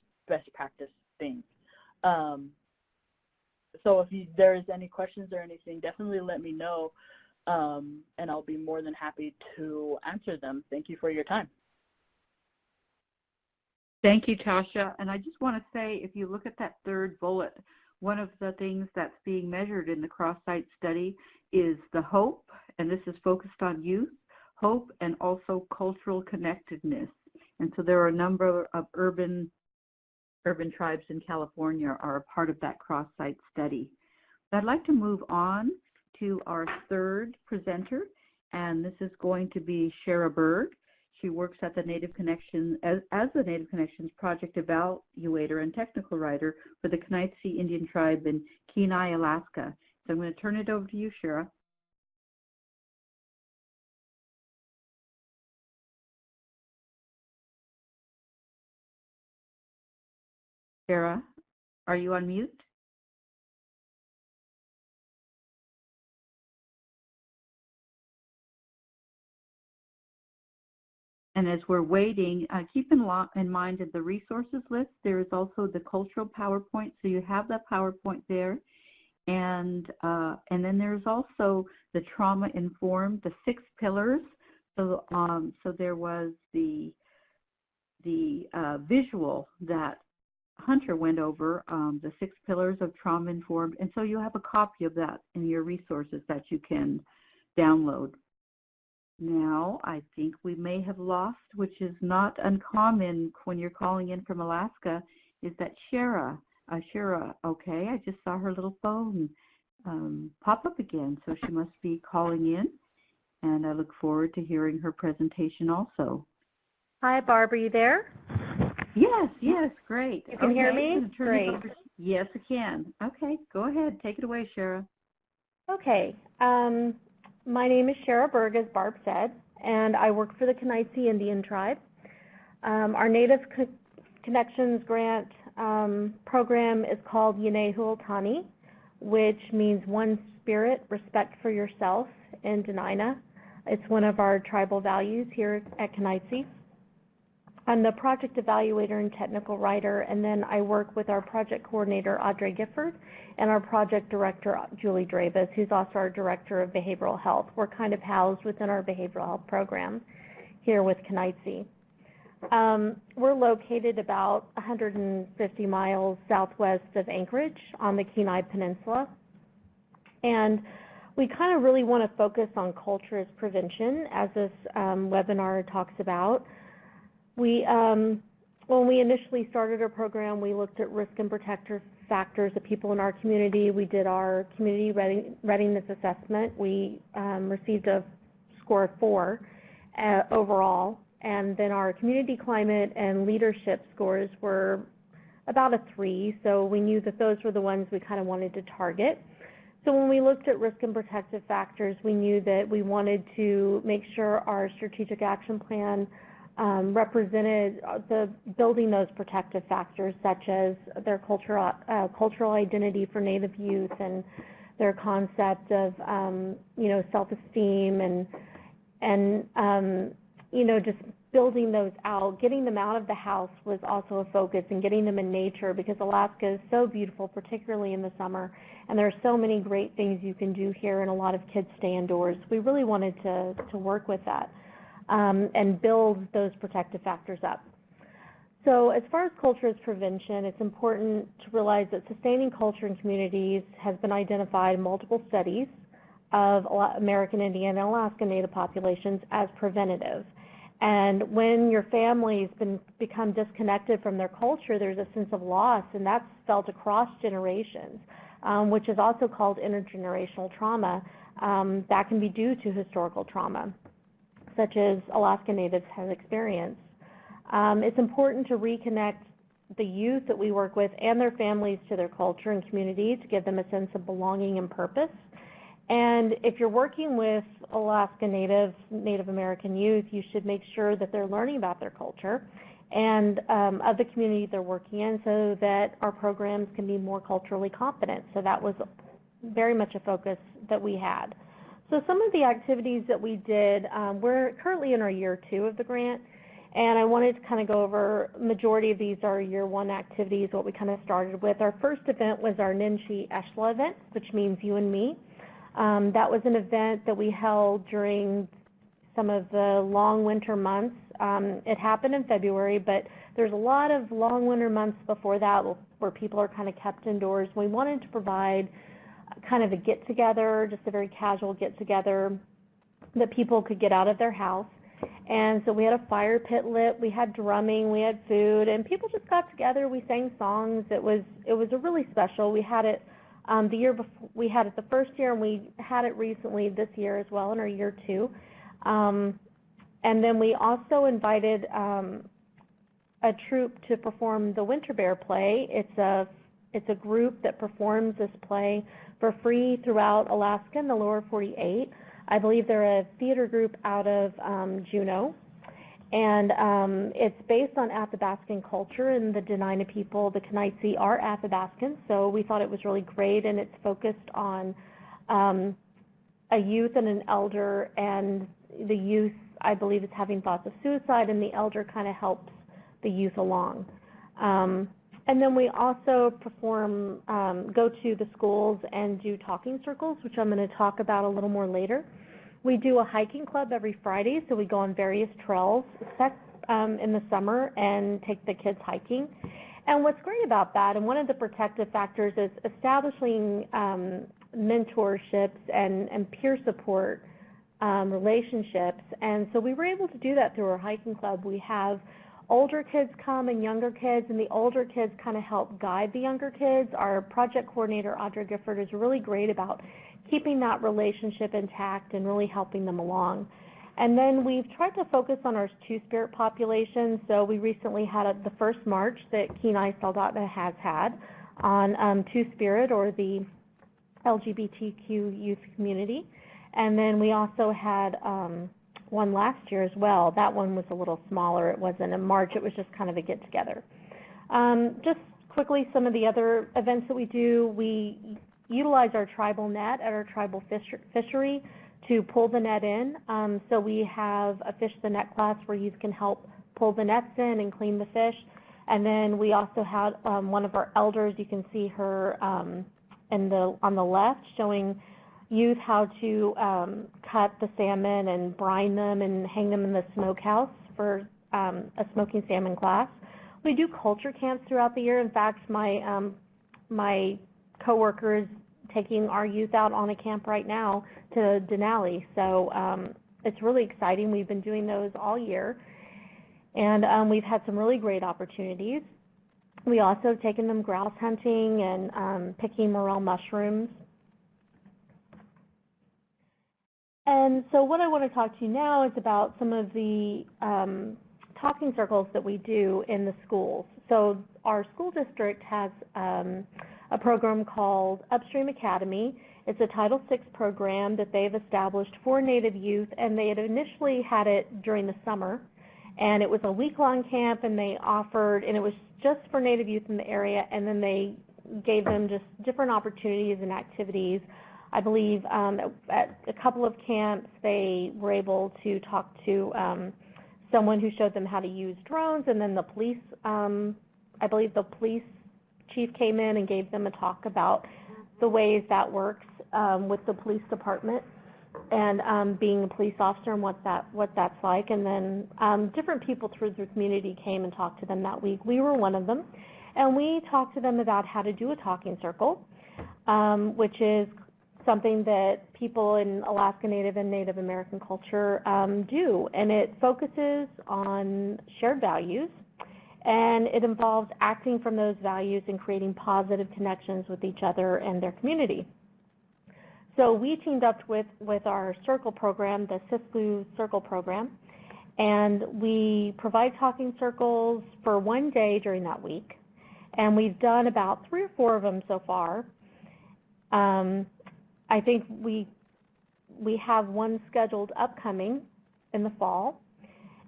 practice thing. So if there is any questions or anything, definitely let me know, and I'll be more than happy to answer them. Thank you for your time. Thank you, Tasha. And I just want to say, if you look at that third bullet, one of the things that's being measured in the cross-site study is the hope, and this is focused on youth, hope, and also cultural connectedness. And so there are a number of urban tribes in California are a part of that cross-site study. I'd like to move on to our third presenter, and this is going to be Shara Berg. She works at the Native Connection as the Native Connections project evaluator and technical writer for the Knights-Sea Indian Tribe in Kenai, Alaska. So I'm going to turn it over to you, Shara. Shara, are you on mute? And as we're waiting, keep in mind in the resources list, there is also the cultural PowerPoint. So you have that PowerPoint there. And then there's also the trauma-informed, the 6 pillars. So there was the visual that Hunter went over, the 6 pillars of trauma-informed. And so you have a copy of that in your resources that you can download. Now, I think we may have lost, which is not uncommon when you're calling in from Alaska, is that Shara. Shara, okay, I just saw her little phone pop up again, so she must be calling in, and I look forward to hearing her presentation also. Hi, Barb, are you there? Yes, great. You can hear me? Great. Yes, I can. Okay, go ahead. Take it away, Shara. Okay. My name is Shara Berg, as Barb said, and I work for the Knights-Sea Indian Tribe. Our Native Connections grant program is called Yenehualtani, which means one spirit, respect for yourself in Dena'ina. It's one of our tribal values here at Knights-Sea. I'm the project evaluator and technical writer, and then I work with our project coordinator, Audrey Gifford, and our project director, Julie Dravis, who's also our director of behavioral health. We're kind of housed within our behavioral health program here with Knights-Sea. We're located about 150 miles southwest of Anchorage on the Kenai Peninsula, and we kind of really want to focus on culture as prevention, as this webinar talks about. When we initially started our program, we looked at risk and protector factors of people in our community. We did our community readiness assessment. We received a score of 4 overall, and then our community climate and leadership scores were about a 3, so we knew that those were the ones we kind of wanted to target. So when we looked at risk and protective factors, we knew that we wanted to make sure our strategic action plan represented building those protective factors, such as their cultural identity for Native youth and their concept of, self-esteem and just building those out. Getting them out of the house was also a focus, and getting them in nature, because Alaska is so beautiful, particularly in the summer, and there are so many great things you can do here, and a lot of kids stay indoors. We really wanted to work with that and build those protective factors up. So as far as culture as prevention, it's important to realize that sustaining culture in communities has been identified in multiple studies of American Indian and Alaska Native populations as preventative. And when your family's become disconnected from their culture, there's a sense of loss, and that's felt across generations, which is also called intergenerational trauma. That can be due to historical trauma, such as Alaska Natives have experienced. It's important to reconnect the youth that we work with and their families to their culture and community to give them a sense of belonging and purpose. And if you're working with Alaska Native American youth, you should make sure that they're learning about their culture and of the community they're working in, so that our programs can be more culturally competent. So that was very much a focus that we had. So some of the activities that we did, we're currently in our year 2 of the grant, and I wanted to kind of go over, majority of these are year 1 activities, what we kind of started with. Our first event was our Ninchi Eshla event, which means you and me. That was an event that we held during some of the long winter months. It happened in February, but there's a lot of long winter months before that where people are kind of kept indoors. We wanted to provide kind of a get-together, just a very casual get-together that people could get out of their house. And so we had a fire pit lit, we had drumming, we had food, and people just got together. We sang songs. It was a really special. We had it the year before. We had it the first year, and we had it recently this year as well in our year 2. And then we also invited a troupe to perform the Winter Bear play. It's a group that performs this play for free throughout Alaska and the lower 48. I believe they're a theater group out of Juneau. And it's based on Athabascan culture, and the Dena'ina people, the Kanaitsi, are Athabascans. So we thought it was really great, and it's focused on a youth and an elder, and the youth, I believe, is having thoughts of suicide, and the elder kind of helps the youth along. And then we also perform, go to the schools and do talking circles, which I'm going to talk about a little more later. We do a hiking club every Friday, so we go on various trails in the summer and take the kids hiking. And what's great about that, and one of the protective factors, is establishing mentorships and peer support relationships. And so we were able to do that through our hiking club. We have older kids come and younger kids, and the older kids kind of help guide the younger kids. Our project coordinator, Audra Gifford, is really great about keeping that relationship intact and really helping them along. And then we've tried to focus on our Two-Spirit population. So we recently had the first march that Kenai Soldotna has had on Two-Spirit, or the LGBTQ youth community. And then we also had one last year as well. That one was a little smaller. It wasn't a march. It was just kind of a get-together. Just quickly, some of the other events that we do, we utilize our tribal net at our tribal fishery to pull the net in. So we have a Fish the Net class where you can help pull the nets in and clean the fish. And then we also had one of our elders, you can see her on the left, showing youth how to cut the salmon and brine them and hang them in the smokehouse for a smoking salmon class. We do culture camps throughout the year. In fact, my coworker is taking our youth out on a camp right now to Denali. So it's really exciting. We've been doing those all year, and we've had some really great opportunities. We also have taken them grouse hunting and picking morel mushrooms. And so what I want to talk to you now is about some of the talking circles that we do in the schools. So our school district has a program called Upstream Academy. It's a Title VI program that they've established for Native youth, and they had initially had it during the summer. And it was a week-long camp, and they offered, and it was just for Native youth in the area, and then they gave them just different opportunities and activities. I believe at a couple of camps they were able to talk to someone who showed them how to use drones, and then the police, I believe the police chief came in and gave them a talk about the ways that works with the police department and being a police officer and what that's like. And then different people through the community came and talked to them that week. We were one of them, and we talked to them about how to do a talking circle, which is something that people in Alaska Native and Native American culture do, and it focuses on shared values, and it involves acting from those values and creating positive connections with each other and their community. So we teamed up with our circle program, the CISLU Circle Program, and we provide talking circles for one day during that week, and we've done about 3 or 4 of them so far. I think we have one scheduled upcoming in the fall.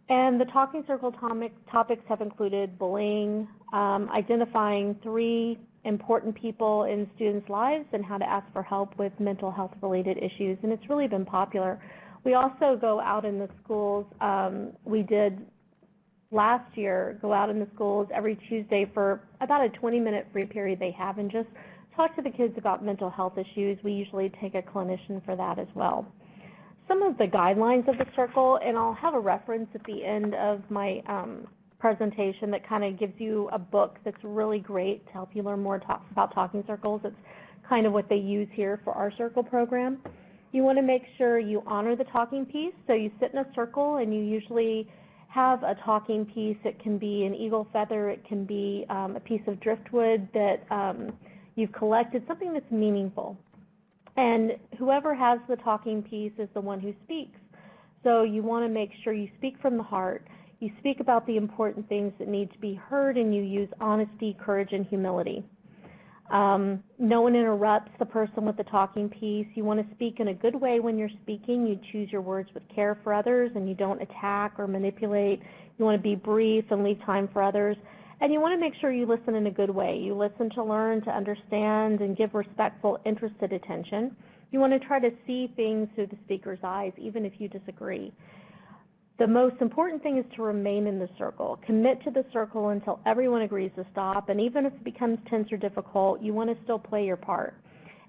And the talking circle topics have included bullying, identifying 3 important people in students' lives, and how to ask for help with mental health related issues. And it's really been popular. We also go out in the schools. We did last year go out in the schools every Tuesday for about a 20-minute free period they have and just talk to the kids about mental health issues. We usually take a clinician for that as well. Some of the guidelines of the circle, and I'll have a reference at the end of my presentation that kind of gives you a book that's really great to help you learn more about talking circles. It's kind of what they use here for our circle program. You want to make sure you honor the talking piece. So you sit in a circle and you usually have a talking piece. It can be an eagle feather. It can be a piece of driftwood that you've collected, something that's meaningful. And whoever has the talking piece is the one who speaks. So you want to make sure you speak from the heart. You speak about the important things that need to be heard, and you use honesty, courage, and humility. No one interrupts the person with the talking piece. You want to speak in a good way when you're speaking. You choose your words with care for others, and you don't attack or manipulate. You want to be brief and leave time for others. And you want to make sure you listen in a good way. You listen to learn, to understand, and give respectful, interested attention. You want to try to see things through the speaker's eyes, even if you disagree. The most important thing is to remain in the circle. Commit to the circle until everyone agrees to stop, and even if it becomes tense or difficult, you want to still play your part.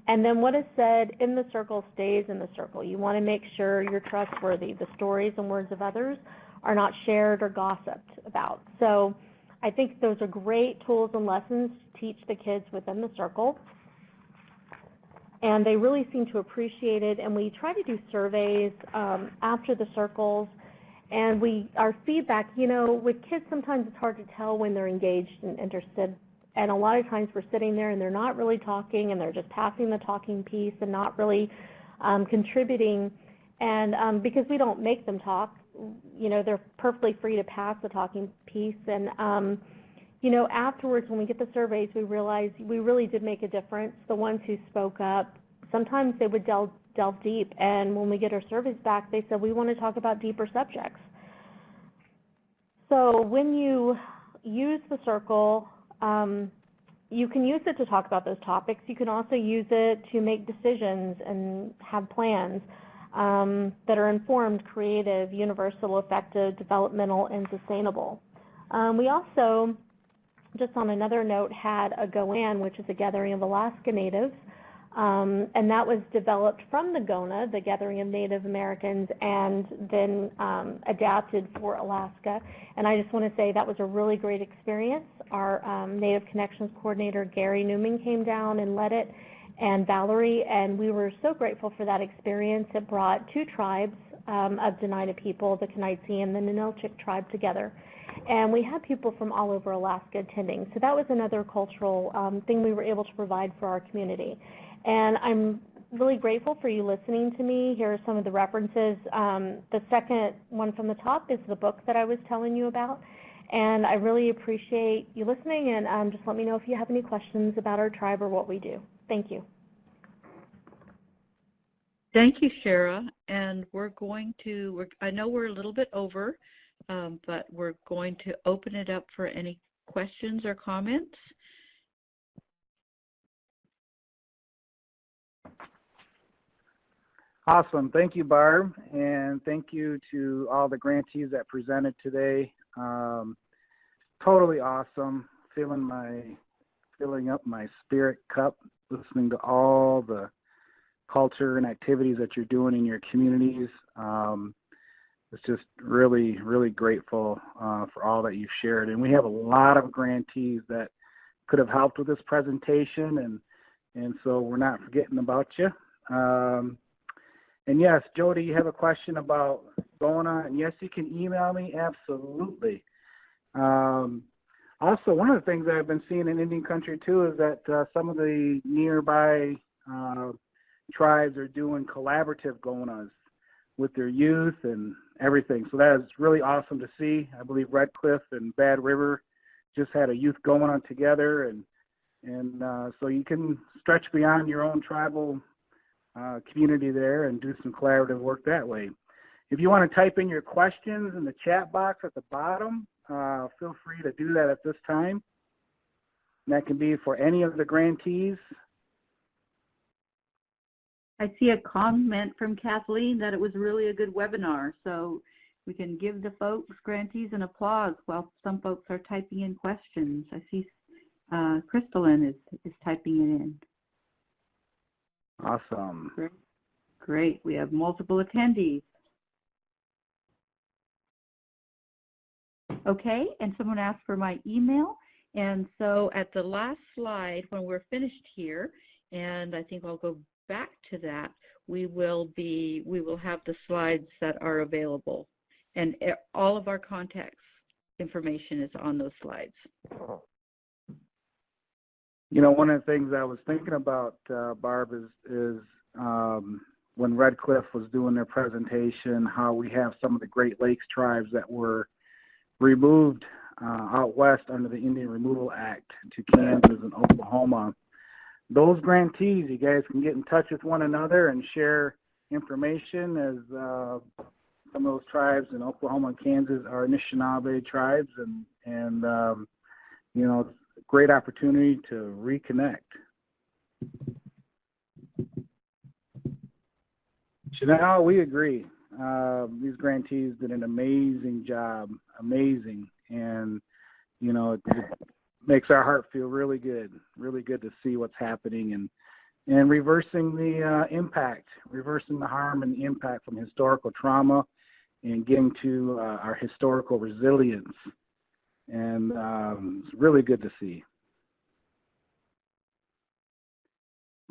And then what is said in the circle stays in the circle. You want to make sure you're trustworthy. The stories and words of others are not shared or gossiped about. So I think those are great tools and lessons to teach the kids within the circle. And they really seem to appreciate it. And we try to do surveys after the circles. And our feedback, you know, with kids sometimes it's hard to tell when they're engaged and interested. And a lot of times we're sitting there and they're not really talking, and they're just passing the talking piece and not really contributing. And because we don't make them talk, you know, they're perfectly free to pass the talking piece. And, you know, afterwards when we get the surveys, we realize we really did make a difference. The ones who spoke up, sometimes they would delve deep. And when we get our surveys back, they said, we want to talk about deeper subjects. So when you use the circle, you can use it to talk about those topics. You can also use it to make decisions and have plans that are informed, creative, universal, effective, developmental, and sustainable. We also, just on another note, had a GOAN, which is a gathering of Alaska Natives, and that was developed from the GONA, the Gathering of Native Americans, and then adapted for Alaska. And I just want to say that was a really great experience. Our Native Connections Coordinator, Gary Newman, came down and led it, and Valerie, and we were so grateful for that experience. It brought 2 tribes of Dena'ina people, the Kenaitze and the Ninilchik tribe, together. And we had people from all over Alaska attending. So that was another cultural thing we were able to provide for our community. And I'm really grateful for you listening to me. Here are some of the references. The second one from the top is the book that I was telling you about. And I really appreciate you listening, and just let me know if you have any questions about our tribe or what we do. Thank you. Thank you, Shara. And we're going to, I know we're a little bit over, but we're going to open it up for any questions or comments. Awesome. Thank you, Barb, and thank you to all the grantees that presented today. Totally awesome. Filling up my spirit cup, listening to all the culture and activities that you're doing in your communities. It's just really, really grateful for all that you've shared. And we have a lot of grantees that could have helped with this presentation, and so we're not forgetting about you. And yes, Jody, you have a question about going on. And yes, you can email me, absolutely. Also, one of the things I've been seeing in Indian country too is that some of the nearby tribes are doing collaborative going-ons with their youth and everything. So that is really awesome to see. I believe Red Cliff and Bad River just had a youth going on together, and so you can stretch beyond your own tribal community there and do some collaborative work that way. If you want to type in your questions in the chat box at the bottom, feel free to do that at this time. And that can be for any of the grantees. I see a comment from Kathleen that it was really a good webinar, so we can give the folks, grantees, an applause while some folks are typing in questions. I see Crystalline is typing it in. Awesome. Great. We have multiple attendees. Okay, and someone asked for my email, and so at the last slide, when we're finished here, and I think I'll go back to that, we will have the slides that are available, and all of our contact information is on those slides. You know, one of the things I was thinking about, Barb, is when Red Cliff was doing their presentation, how we have some of the Great Lakes tribes that were removed out west under the Indian Removal Act to Kansas and Oklahoma. Those grantees, you guys can get in touch with one another and share information, as some of those tribes in Oklahoma and Kansas are Anishinaabe tribes, and you know, great opportunity to reconnect. Chanel, we agree. These grantees did an amazing job, amazing, and you know, it makes our heart feel really good to see what's happening and reversing the impact, reversing the harm and the impact from historical trauma and getting to our historical resilience. And it's really good to see.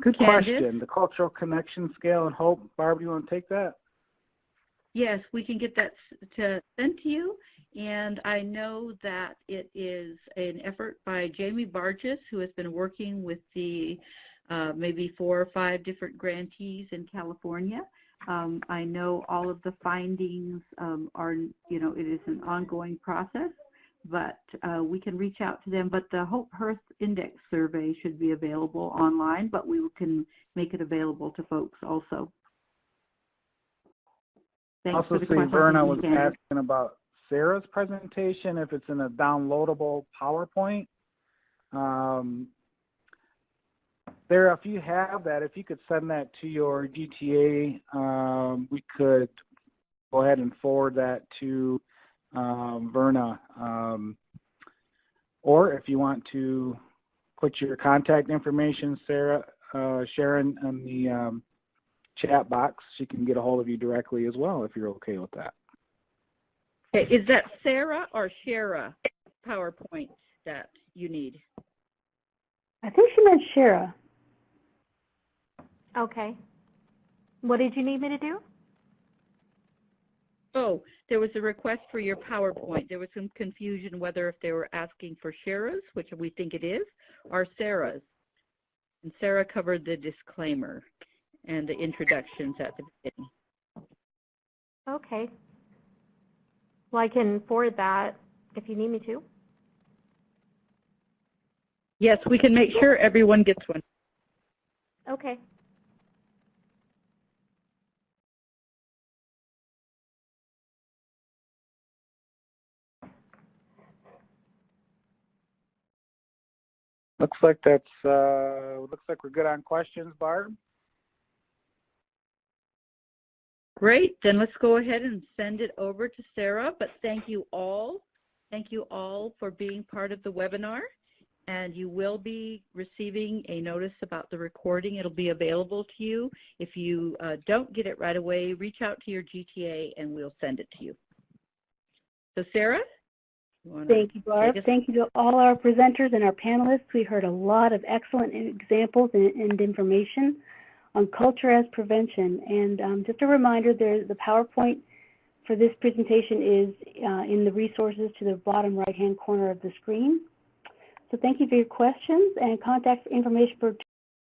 Good question. The cultural connection scale and hope. Barb, you want to take that? Yes, we can get that sent to you. And I know that it is an effort by Jamie Barges, who has been working with the maybe 4 or 5 different grantees in California. I know all of the findings are, you know, it is an ongoing process, but we can reach out to them. But the Hope Hearth Index survey should be available online, but we can make it available to folks also. Thanks also for the see question. Verna was asking about Sarah's presentation, if it's in a downloadable PowerPoint. Sarah, if you have that, if you could send that to your GTA, we could go ahead and forward that to Verna. Or if you want to put your contact information, Sarah, Sharon, in the chat box, she can get a hold of you directly as well, if you're okay with that. Okay, is that Sarah or Shara PowerPoint that you need? I think she meant Shara. Okay. What did you need me to do? Oh, there was a request for your PowerPoint. There was some confusion whether if they were asking for Shara's, which we think it is, or Sarah's. And Sarah covered the disclaimer and the introductions at the beginning. Okay. Well, I can forward that if you need me to. Yes, we can make sure everyone gets one. Okay. Looks like that's looks like we're good on questions, Barb. Great. Then let's go ahead and send it over to Sarah. But thank you all. Thank you all for being part of the webinar. And you will be receiving a notice about the recording. It'll be available to you. If you don't get it right away, reach out to your GTA and we'll send it to you. So Sarah? Thank you, Barb. Thank you to all our presenters and our panelists. We heard a lot of excellent examples and information on culture as prevention. And just a reminder, the PowerPoint for this presentation is in the resources to the bottom right-hand corner of the screen. So thank you for your questions, and contact information for